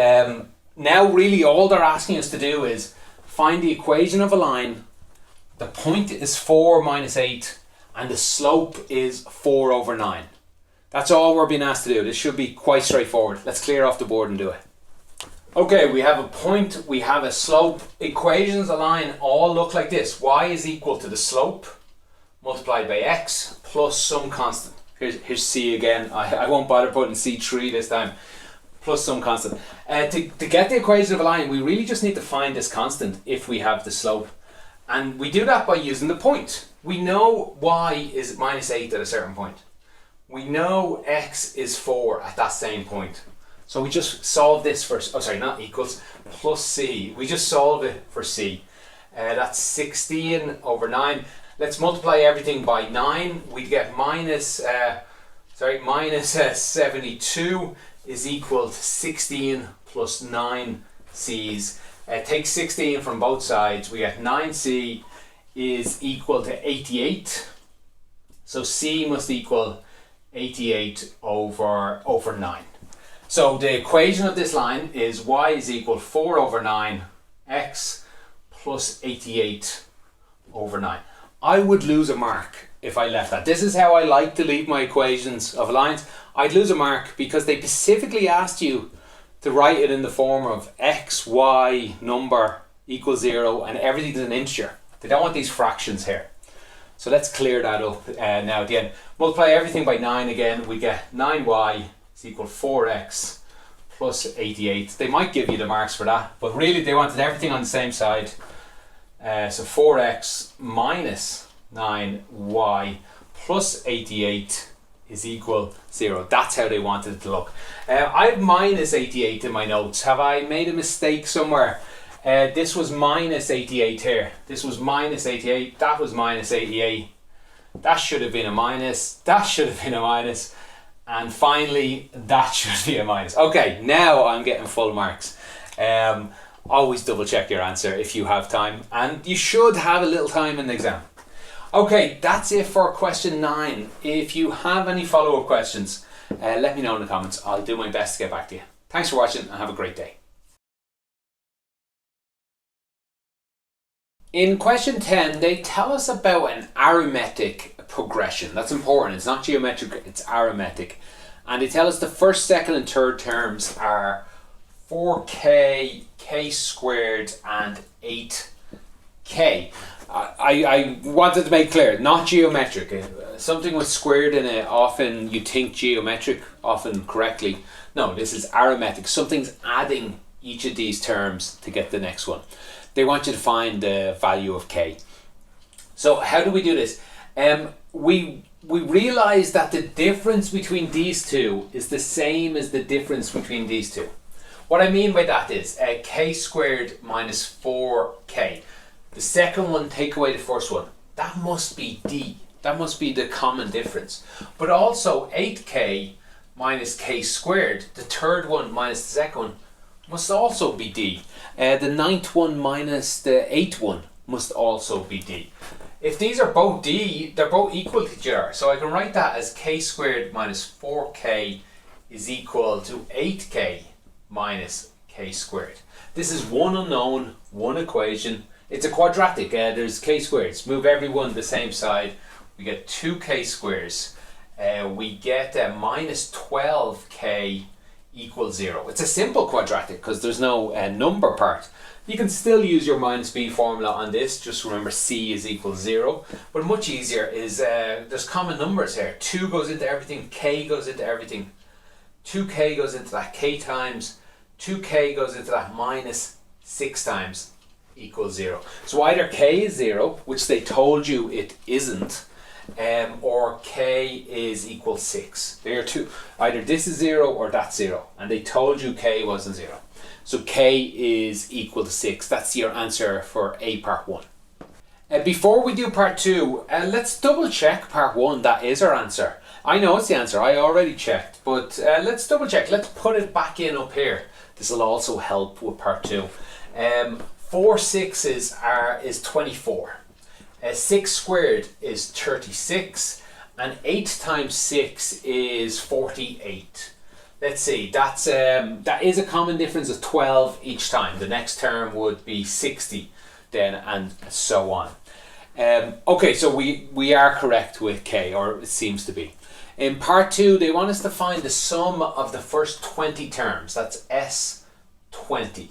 now really all they're asking us to do is find the equation of a line. The point is 4 minus 8 and the slope is 4 over 9. That's all we're being asked to do. This should be quite straightforward. Let's clear off the board and do it. Okay, we have a point, we have a slope. Equations of a line all look like this. Y is equal to the slope multiplied by x plus some constant. Here's c again. I won't bother putting c3 this time. Plus some constant. To get the equation of a line, we really just need to find this constant if we have the slope. And we do that by using the point. We know y is minus 8 at a certain point. We know x is 4 at that same point. So we just solve this for, not equals, plus c. We just solve it for c. That's 16 over 9. Let's multiply everything by 9. We get minus 72 is equal to 16 plus 9 c's. Take 16 from both sides. We get 9c is equal to 88. So c must equal 88 over 9. So the equation of this line is y is equal 4 over 9 x plus 88 over 9. I would lose a mark if I left that. This is how I like to leave my equations of lines. I'd lose a mark because they specifically asked you to write it in the form of x, y, number equals 0 and everything's an integer. They don't want these fractions here. So let's clear that up now again. Multiply everything by 9 again. We get 9y is equal 4x plus 88. They might give you the marks for that, but really they wanted everything on the same side. So 4x minus 9y plus 88 is equal 0. That's how they wanted it to look. I have minus 88 in my notes. Have I made a mistake somewhere? This was minus 88 here. This was minus 88. That was minus 88. That should have been a minus. That should have been a minus. And finally, that should be a minus. Okay, now I'm getting full marks. Always double check your answer if you have time. And you should have a little time in the exam. Okay, that's it for question 9. If you have any follow-up questions, let me know in the comments. I'll do my best to get back to you. Thanks for watching and have a great day. In question 10, they tell us about an arithmetic progression. That's important. It's not geometric, it's arithmetic. And they tell us the first, second and third terms are 4k, k squared and 8k. I wanted to make clear, not geometric. Something with squared in it, often you think geometric, often correctly. No, this is arithmetic. Something's adding each of these terms to get the next one. They want you to find the value of k. So how do we do this? We realize that the difference between these two is the same as the difference between these two. What I mean by that is k squared minus 4k. The second one, take away the first one. That must be d. That must be the common difference. But also 8k minus k squared, the third one minus the second one, must also be d. The ninth one minus the eighth one must also be d. If these are both d, they're both equal to each other. So I can write that as k squared minus 4k is equal to 8k minus k squared. This is one unknown, one equation. It's a quadratic. There's k squareds. Move everyone the same side. We get 2k squares. We get minus 12k equals 0. It's a simple quadratic because there's no number part. You can still use your minus b formula on this. Just remember c is equal 0. But much easier is there's common numbers here. 2 goes into everything. K goes into everything. 2k goes into that k times. 2k goes into that minus 6 times equals 0. So either k is 0, which they told you it isn't, or k is equal 6. There are two. Either this is 0 or that's 0. And they told you k wasn't 0. So k is equal to 6. That's your answer for A part 1. Before we do part 2, let's double check part 1. That is our answer. I know it's the answer. I already checked. But let's double check. Let's put it back in up here. This will also help with part 2. 4 sixes is 24. 6 squared is 36. And 8 times 6 is 48. Let's see, that is a common difference of 12 each time. The next term would be 60 then, and so on. Okay, so we are correct with k, or it seems to be. In part 2, they want us to find the sum of the first 20 terms. That's S20.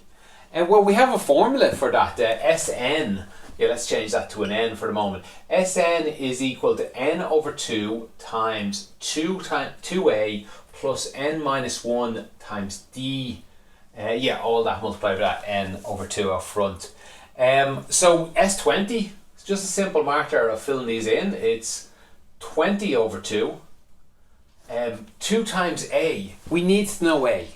And well, we have a formula for that, Sn. Yeah, let's change that to an n for the moment. Sn is equal to n over 2 times 2a plus n minus 1 times d. All that multiplied by that n over 2 up front. So S20, it's just a simple matter of filling these in. It's 20 over 2. 2 times a. We need to know a.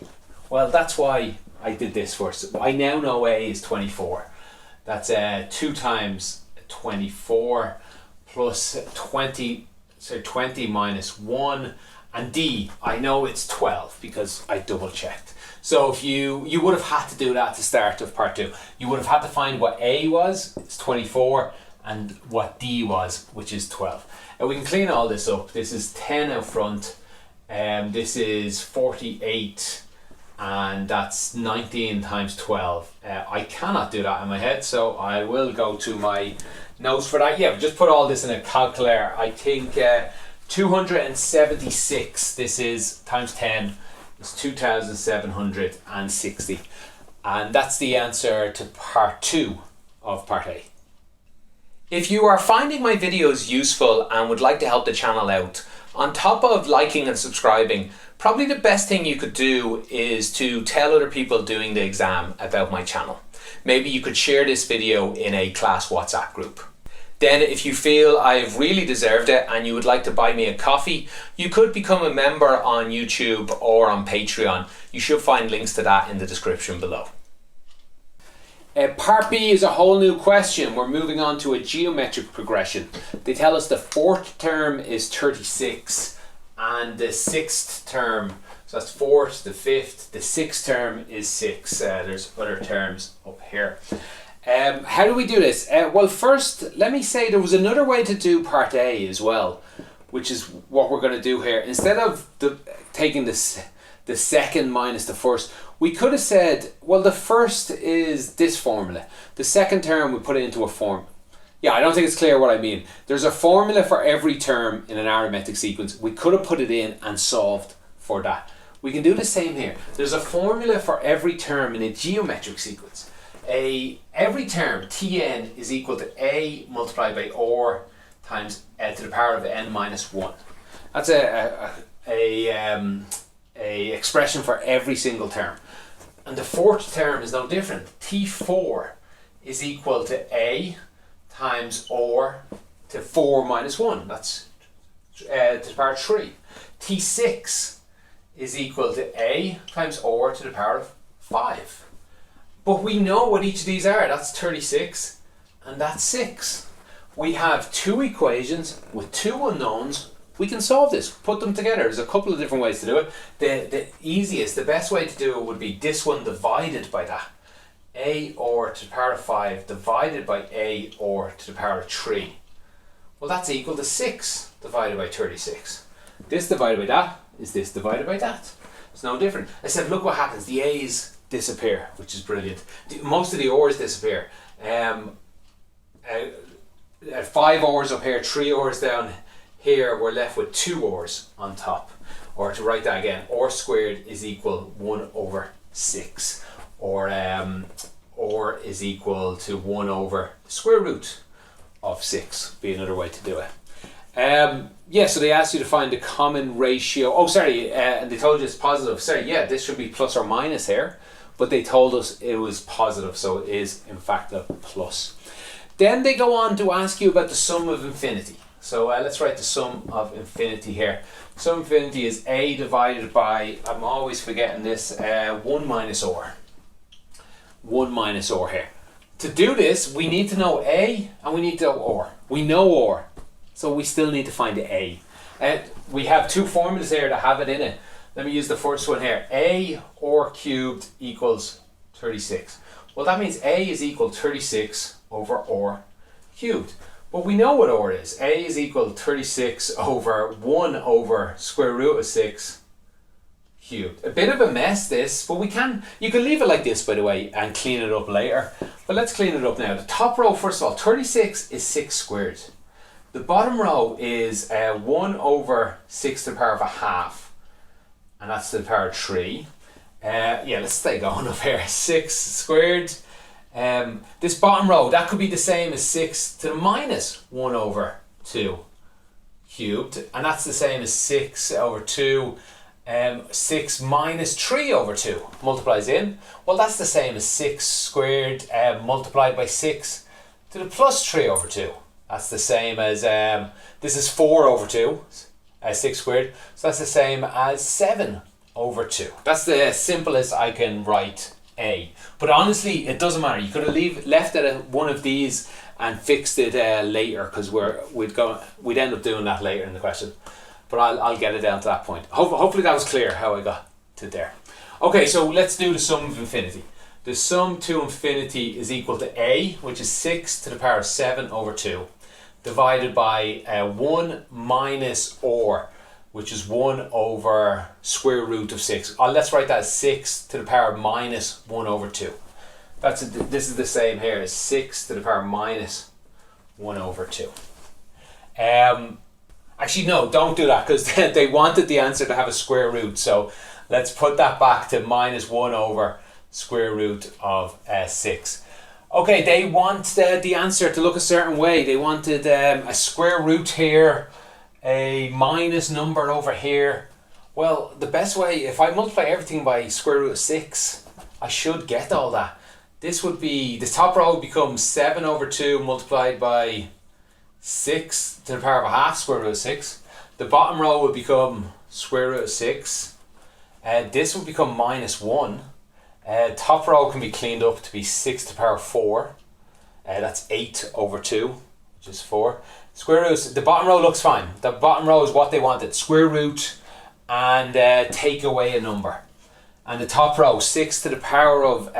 Well, that's why I did this first. I now know a is 24. That's 2 times 24 plus 20, so 20 minus 1. And d, I know it's 12 because I double checked. So if you would have had to do that at the start of part 2. You would have had to find what a was, it's 24, and what d was, which is 12. And we can clean all this up. This is 10 out front, this is 48, and that's 19 times 12. I cannot do that in my head, so I will go to my notes for that. Yeah, just put all this in a calculator. I think 276, this is times 10, is 2,760. And that's the answer to part 2 of part A. If you are finding my videos useful and would like to help the channel out, on top of liking and subscribing, Probably the best thing you could do is to tell other people doing the exam about my channel. Maybe you could share this video in a class WhatsApp group. Then if you feel I've really deserved it and you would like to buy me a coffee, you could become a member on YouTube or on Patreon. You should find links to that in the description below. Part B is a whole new question. We're moving on to a geometric progression. They tell us the fourth term is 36 and the sixth term, so that's fourth, the fifth, the sixth term is 6. There's other terms up here. How do we do this? Well, first, let me say there was another way to do part A as well, which is what we're going to do here. Instead of taking the second minus the first, we could have said, well, the first is this formula. The second term, we put it into a form. Yeah, I don't think it's clear what I mean. There's a formula for every term in an arithmetic sequence. We could have put it in and solved for that. We can do the same here. There's a formula for every term in a geometric sequence. Every term, Tn, is equal to A multiplied by or times to the power of n minus 1. That's a expression for every single term. And the fourth term is no different. T4 is equal to A times or to 4 minus 1. That's to the power of 3. T6 is equal to A times or to the power of 5. But we know what each of these are. That's 36 and that's 6. We have two equations with two unknowns. We can solve this, put them together. There's a couple of different ways to do it. The easiest, the best way to do it would be this one divided by that. A or to the power of 5 divided by A or to the power of 3. Well, that's equal to 6 divided by 36. This divided by that is this divided by that. It's no different. I said, look what happens. The A's disappear, which is brilliant. Most of the ors disappear. 5 ors up here, 3 ors down here, we're left with 2 ors on top. Or to write that again, or squared is equal 1 over 6. Or is equal to 1 over the square root of 6, be another way to do it. Yeah, so they asked you to find the common ratio. Oh, sorry, and they told you it's positive. Sorry, yeah, this should be plus or minus here. But they told us it was positive, so it is in fact a plus. Then they go on to ask you about the sum of infinity. So let's write the sum of infinity here. Sum of infinity is A divided by, I'm always forgetting this, 1 minus or. 1 minus or here. To do this, we need to know A and we need to know or. We know or, so we still need to find A. We have two formulas here that have it in it. Let me use the first one here. A or cubed equals 36. Well, that means A is equal to 36 over or cubed. But we know what or is. A is equal to 36 over 1 over square root of 6 cubed. A bit of a mess this, but you can leave it like this, by the way, and clean it up later. But let's clean it up now. The top row, first of all, 36 is 6 squared. The bottom row is 1 over 6 to the power of a half. And that's to the power of 3. Yeah, let's stay going up here. 6 squared. This bottom row, that could be the same as 6 to the minus 1 over 2 cubed. And that's the same as 6 over 2. 6 minus 3 over 2 multiplies in. Well, that's the same as 6 squared multiplied by 6 to the plus 3 over 2. That's the same as, this is 4 over 2. 6 squared, so that's the same as 7 over 2. That's the simplest I can write A. But honestly, it doesn't matter. You could have left it at one of these and fixed it later, because we'd end up doing that later in the question. But I'll get it down to that point. Hopefully that was clear how I got to there. Okay, so let's do the sum of infinity. The sum to infinity is equal to A, which is 6 to the power of 7 over 2. Divided by 1 minus or, which is 1 over square root of 6. Let's write that as 6 to the power minus 1 over 2. This is the same here as 6 to the power minus 1 over 2. Actually, no, don't do that, because they wanted the answer to have a square root. So let's put that back to minus 1 over square root of 6. Okay, they want the answer to look a certain way. They wanted a square root here, a minus number over here, Well, the best way, if I multiply everything by square root of 6, I should get all that. This would be, the top row would become 7 over 2 multiplied by 6 to the power of a half square root of 6. The bottom row would become square root of 6. This would become minus 1. Top row can be cleaned up to be 6 to the power of 4. That's 8 over 2, which is 4. Square root, the bottom row looks fine. The bottom row is what they wanted. Square root and take away a number. And the top row, 6 to the power of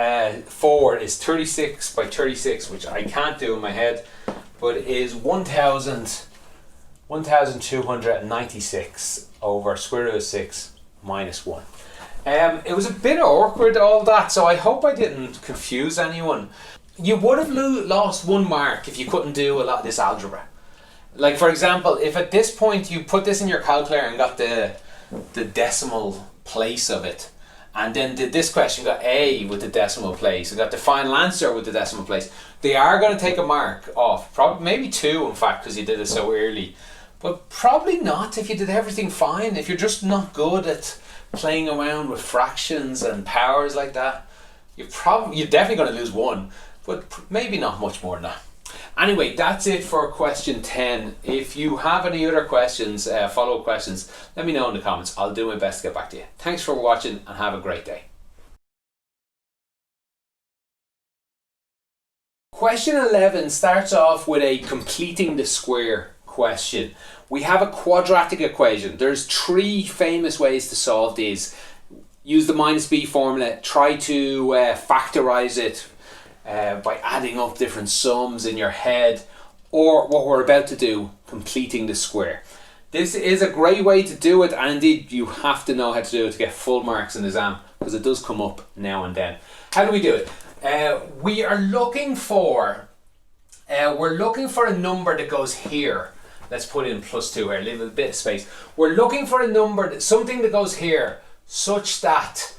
4 is 36 by 36, which I can't do in my head, but is 1296 over square root of 6 minus 1. It was a bit awkward, all that, so I hope I didn't confuse anyone. You would have lost 1 mark if you couldn't do a lot of this algebra. Like, for example, if at this point you put this in your calculator and got the decimal place of it, and then did this question, got A with the decimal place, and got the final answer with the decimal place, they are going to take a mark off. Probably, maybe 2, in fact, because you did it so early. But probably not if you did everything fine. If you're just not good at playing around with fractions and powers like that, you're definitely going to lose 1, but maybe not much more than that. Anyway, that's it for question 10. If you have any other questions, follow-up questions, let me know in the comments. I'll do my best to get back to you. Thanks for watching and have a great day. Question 11 starts off with a completing the square question. We have a quadratic equation. There's 3 famous ways to solve these. Use the minus b formula, try to factorize it by adding up different sums in your head, or what we're about to do, completing the square. This is a great way to do it, and indeed you have to know how to do it to get full marks in the exam, because it does come up now and then. How do we do it? We're looking for a number that goes here. Let's put in plus 2 here, leave a bit of space. We're looking for a number, something that goes here, such that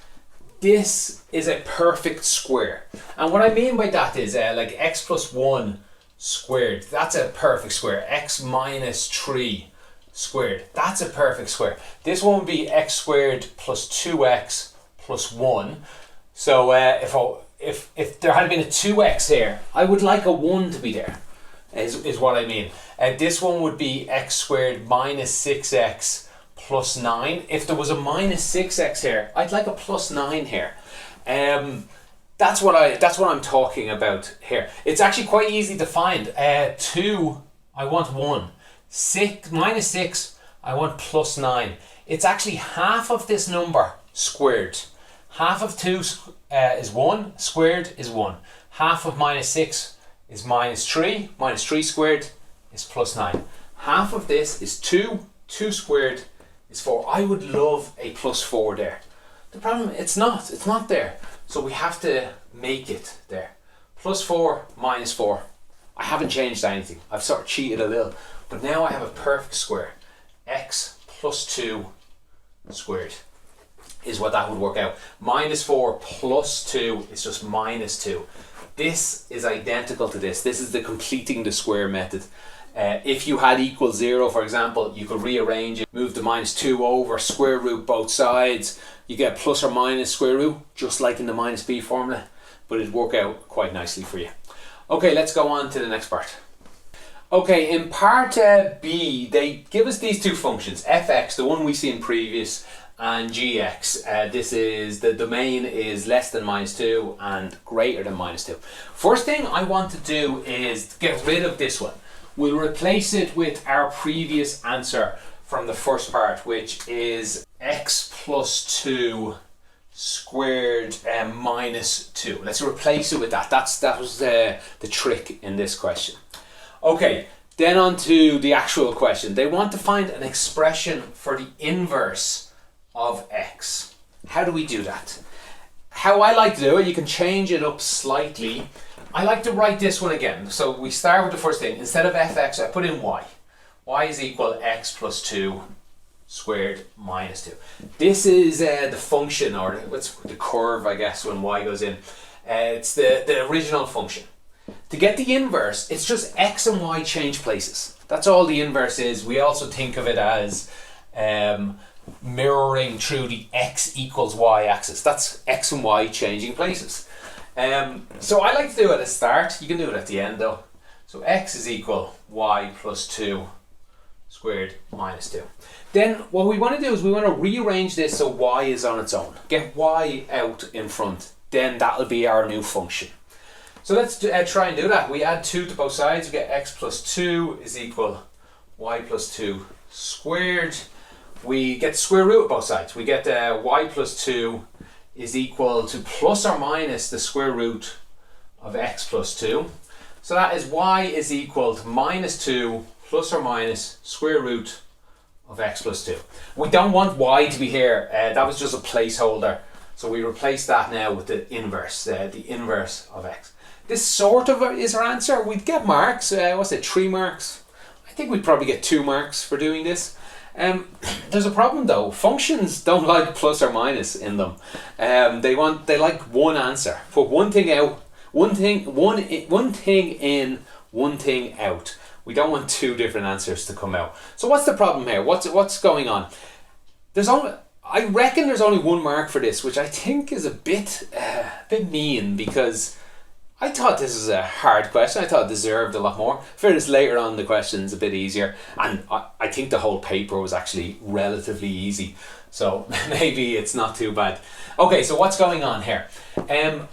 this is a perfect square. And what I mean by that is like x plus 1 squared, that's a perfect square. X minus 3 squared, that's a perfect square. This one would be x squared plus 2x plus 1. So if there had been a 2x here, I would like a 1 to be there, is what I mean. This one would be x squared minus 6x plus 9. If there was a minus 6x here, I'd like a plus 9 here. That's what I'm talking about here. It's actually quite easy to find. 2, I want 1. Minus 6, I want plus 9. It's actually half of this number squared. Half of 2 is 1, squared is 1. Half of minus 6 is minus 3. Minus 3 squared is plus 9. Half of this is 2. 2 squared is 4. I would love a plus 4 there. The problem, it's not there. So we have to make it there. Plus 4, minus 4. I haven't changed anything. I've sort of cheated a little. But now I have a perfect square. X plus 2 squared is what that would work out. Minus 4 plus 2 is just minus 2. This is identical to this. This is the completing the square method. If you had equal 0, for example, you could rearrange it, move the minus 2 over, square root both sides. You get plus or minus square root, just like in the minus b formula, but it'd work out quite nicely for you. Okay, let's go on to the next part. Okay, in part B, they give us these 2 functions, fx, the one we see in previous, and gx. This is, the domain is less than minus 2 and greater than minus 2. First thing I want to do is get rid of this one. We'll replace it with our previous answer from the first part, which is x plus 2 squared minus 2. Let's replace it with that. That was the trick in this question. Okay, then on to the actual question. They want to find an expression for the inverse of x. How do we do that? How I like to do it, you can change it up slightly. I like to write this one again. So we start with the first thing. Instead of fx, I put in y. Y is equal x plus 2 squared minus 2. This is the function, or what's the curve, I guess, when y goes in. It's the original function. To get the inverse, it's just x and y change places. That's all the inverse is. We also think of it as mirroring through the x equals y axis. That's x and y changing places. So I like to do it at the start. You can do it at the end though. So x is equal y plus 2 squared minus 2. Then what we want to do is we want to rearrange this so y is on its own. Get y out in front. Then that'll be our new function. So let's try and do that. We add 2 to both sides. We get x plus 2 is equal y plus 2 squared. We get the square root of both sides. We get y plus 2 is equal to plus or minus the square root of x plus 2. So that is y is equal to minus 2 plus or minus square root of x plus 2. We don't want y to be here. That was just a placeholder. So we replace that now with the inverse of x. This sort of is our answer. We'd get marks. What's it, 3 marks? I think we'd probably get 2 marks for doing this. There's a problem though. Functions don't like plus or minus in them. They like one answer. Put one thing out, one thing in, one thing out. We don't want 2 different answers to come out. So what's the problem here? What's going on? I reckon there's only 1 mark for this, which I think is a bit mean, because I thought this was a hard question. I thought it deserved a lot more. Fairness, later on the question's a bit easier, and I think the whole paper was actually relatively easy, so maybe it's not too bad. Okay, so what's going on here?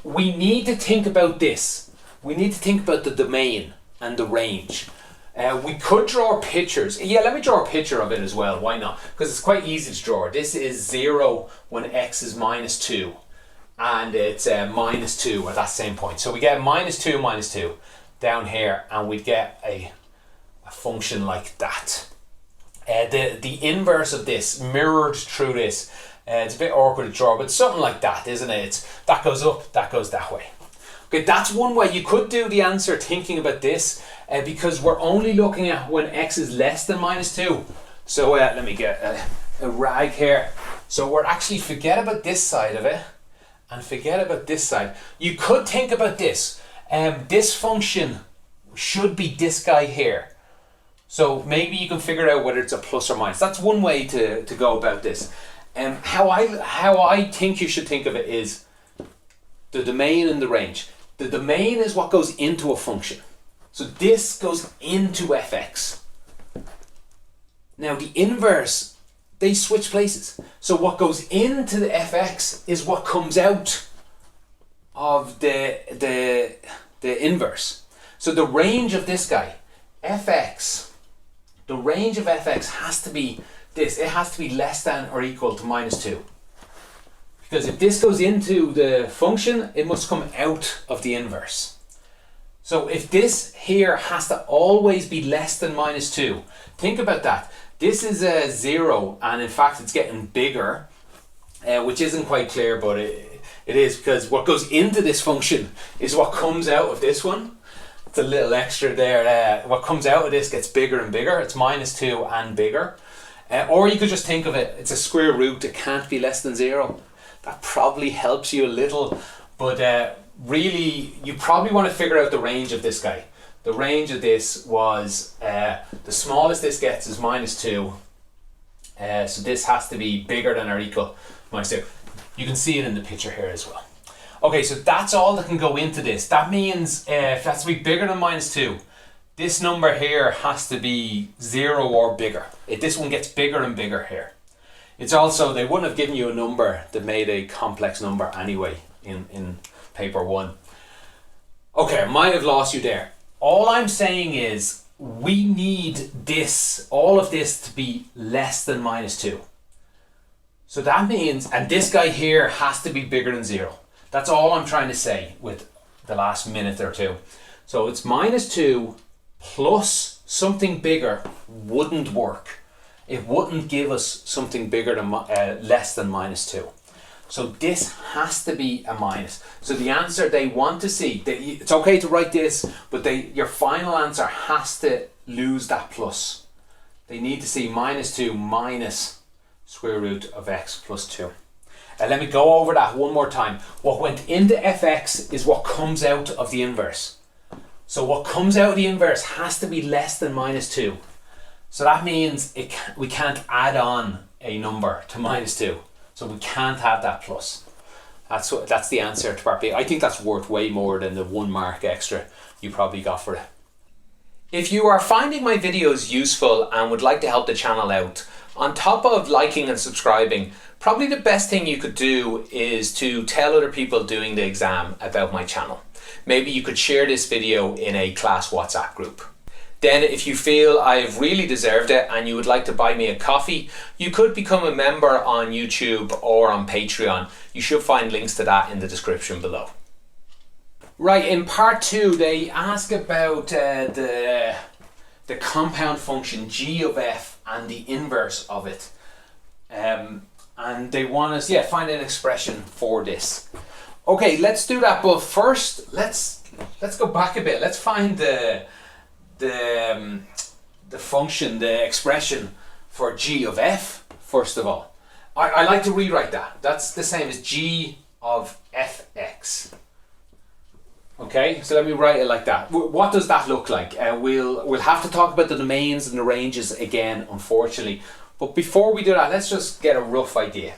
We need to think about this. We need to think about the domain and the range. We could draw pictures. Yeah, let me draw a picture of it as well. Why not? Because it's quite easy to draw. This is 0 when x is minus 2. And it's minus 2 at that same point. So we get minus 2 down here, and we get a function like that. The inverse of this mirrored through this. It's a bit awkward to draw, but something like that, isn't it? That goes up, that goes that way. Okay, that's one way. You could do the answer thinking about this, because we're only looking at when x is less than minus 2. So let me get a rag here. So we're actually, forget about this side of it and forget about this side. You could think about this. This function should be this guy here. So maybe you can figure out whether it's a plus or minus. That's one way to go about this. How I think you should think of it is the domain and the range. The domain is what goes into a function. So this goes into fx. Now the inverse, they switch places. So what goes into the fx is what comes out of the inverse. So the range of this guy, fx, the range of fx has to be this. It has to be less than or equal to minus 2. Because if this goes into the function, it must come out of the inverse. So if this here has to always be less than minus 2, think about that. This is a 0, and in fact it's getting bigger, which isn't quite clear, but it is, because what goes into this function is what comes out of this one. It's a little extra there. What comes out of this gets bigger and bigger. It's minus 2 and bigger. Or you could just think of it, it's a square root, it can't be less than 0. That probably helps you a little, but really you probably want to figure out the range of this guy. The range of this was, the smallest this gets is minus 2, so this has to be bigger than or equal to minus 2. You can see it in the picture here as well. Okay, so that's all that can go into this. That means if it has to be bigger than minus 2, this number here has to be 0 or bigger. This one gets bigger and bigger here. It's also, they wouldn't have given you a number that made a complex number anyway in paper 1. Okay, I might have lost you there. All I'm saying is we need this, all of this, to be less than minus 2. So that means, and this guy here has to be bigger than 0. That's all I'm trying to say with the last minute or two. So it's minus 2 plus something bigger wouldn't work. It wouldn't give us something bigger than less than minus 2. So this has to be a minus. So the answer they want to see, it's okay to write this, but your final answer has to lose that plus. They need to see minus 2 minus square root of x plus 2. Let me go over that one more time. What went into fx is what comes out of the inverse. So what comes out of the inverse has to be less than minus 2. So that means we can't add on a number to minus 2. So we can't have that plus. That's the answer to part B. I think that's worth way more than the 1 mark extra you probably got for it. If you are finding my videos useful and would like to help the channel out, on top of liking and subscribing, probably the best thing you could do is to tell other people doing the exam about my channel. Maybe you could share this video in a class WhatsApp group. Then if you feel I've really deserved it and you would like to buy me a coffee, you could become a member on YouTube or on Patreon. You should find links to that in the description below. Right, in part 2 they ask about the compound function g of f and the inverse of it. And they want us, find an expression for this. Okay, let's do that, but first let's go back a bit. Let's find the function, the expression for g of f first of all. I like to rewrite that. That's the same as g of fx. Okay, so let me write it like that. What does that look like? We'll have to talk about the domains and the ranges again, unfortunately. But before we do that, let's just get a rough idea.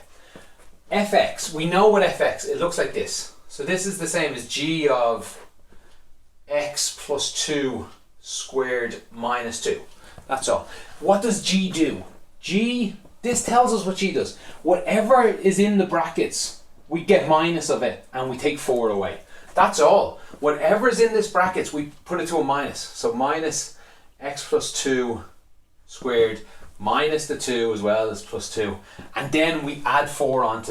fx, we know what fx, it looks like this. So this is the same as g of x plus 2 squared minus 2. That's all. What does g do? This tells us what g does. Whatever is in the brackets, we get minus of it and we take 4 away. That's all. Whatever is in this brackets, we put it to a minus. So minus x plus 2 squared minus the 2 as well as plus 2. And then we add 4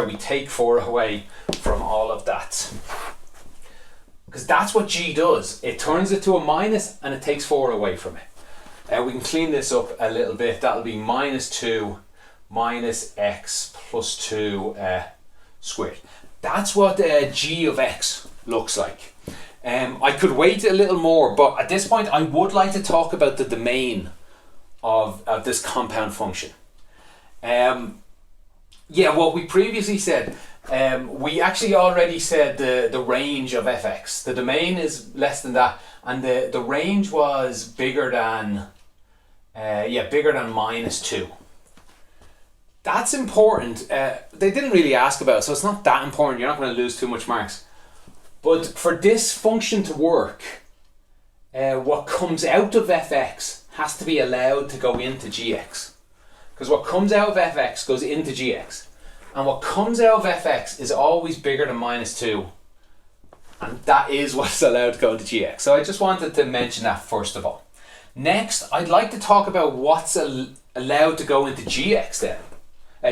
we take 4 away from all of that. Because that's what g does. It turns it to a minus and it takes 4 away from it. We can clean this up a little bit. That'll be minus 2 minus x plus 2 squared. That's what g of x looks like. I could wait a little more, but at this point I would like to talk about the domain of this compound function. What we previously said, we actually already said the range of fx. The domain is less than that, and the range was bigger than minus 2. That's important. They didn't really ask about it, so it's not that important. You're not going to lose too much marks. But for this function to work, what comes out of fx has to be allowed to go into gx. Because what comes out of fx goes into gx. And what comes out of fx is always bigger than minus 2. And that is what's allowed to go into gx. So I just wanted to mention that first of all. Next, I'd like to talk about what's allowed to go into gx then.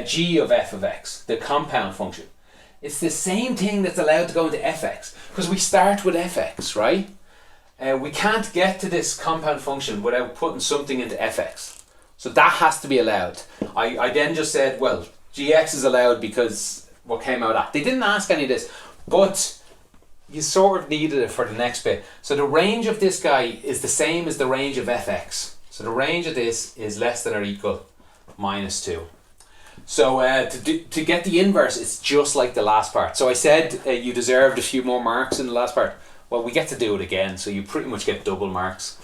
G of f of x, the compound function. It's the same thing that's allowed to go into fx. Because we start with fx, right? We can't get to this compound function without putting something into fx. So that has to be allowed. I then just said, well, gx is allowed because what came out of that. They didn't ask any of this, but you sort of needed it for the next bit. So the range of this guy is the same as the range of fx. So the range of this is less than or equal minus 2. So to get the inverse, it's just like the last part. So I said you deserved a few more marks in the last part. Well, we get to do it again, so you pretty much get double marks.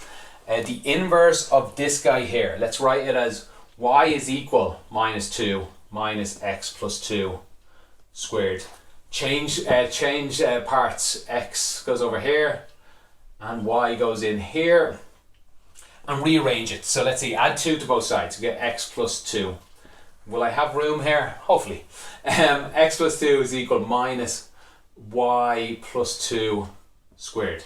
The inverse of this guy here, let's write it as y is equal minus 2 minus x plus 2 squared. Change parts. X goes over here and y goes in here, and rearrange it. So let's see, add 2 to both sides. We get x plus 2. Will I have room here? Hopefully. X plus 2 is equal minus y plus 2 squared.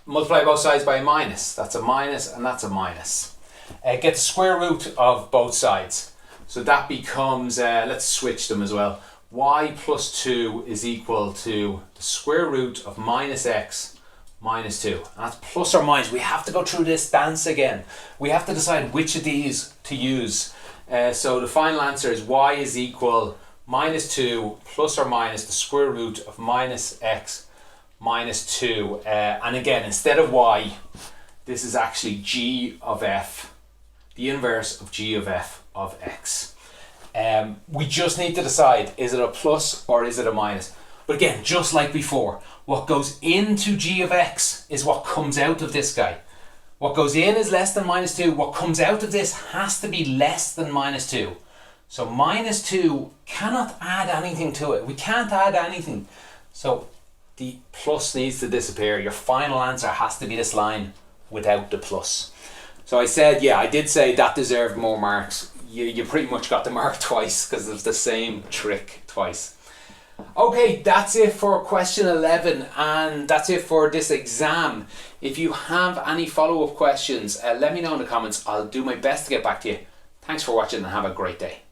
Multiply both sides by a minus. That's a minus and that's a minus. Get the square root of both sides. So that becomes, let's switch them as well. Y plus 2 is equal to the square root of minus x minus 2. And that's plus or minus. We have to go through this dance again. We have to decide which of these to use. So the final answer is y is equal minus 2 plus or minus the square root of minus x minus 2. And again, instead of y, this is actually g of f, the inverse of g of f of x. We just need to decide, is it a plus or is it a minus? But again, just like before, what goes into g of x is what comes out of this guy. What goes in is less than minus 2. What comes out of this has to be less than minus 2. So minus 2 cannot add anything to it. We can't add anything. So the plus needs to disappear. Your final answer has to be this line without the plus. So I said, yeah, I did say that deserved more marks. You pretty much got the mark twice because it was the same trick twice. Okay, that's it for question 11 and that's it for this exam. If you have any follow-up questions, let me know in the comments. I'll do my best to get back to you. Thanks for watching and have a great day.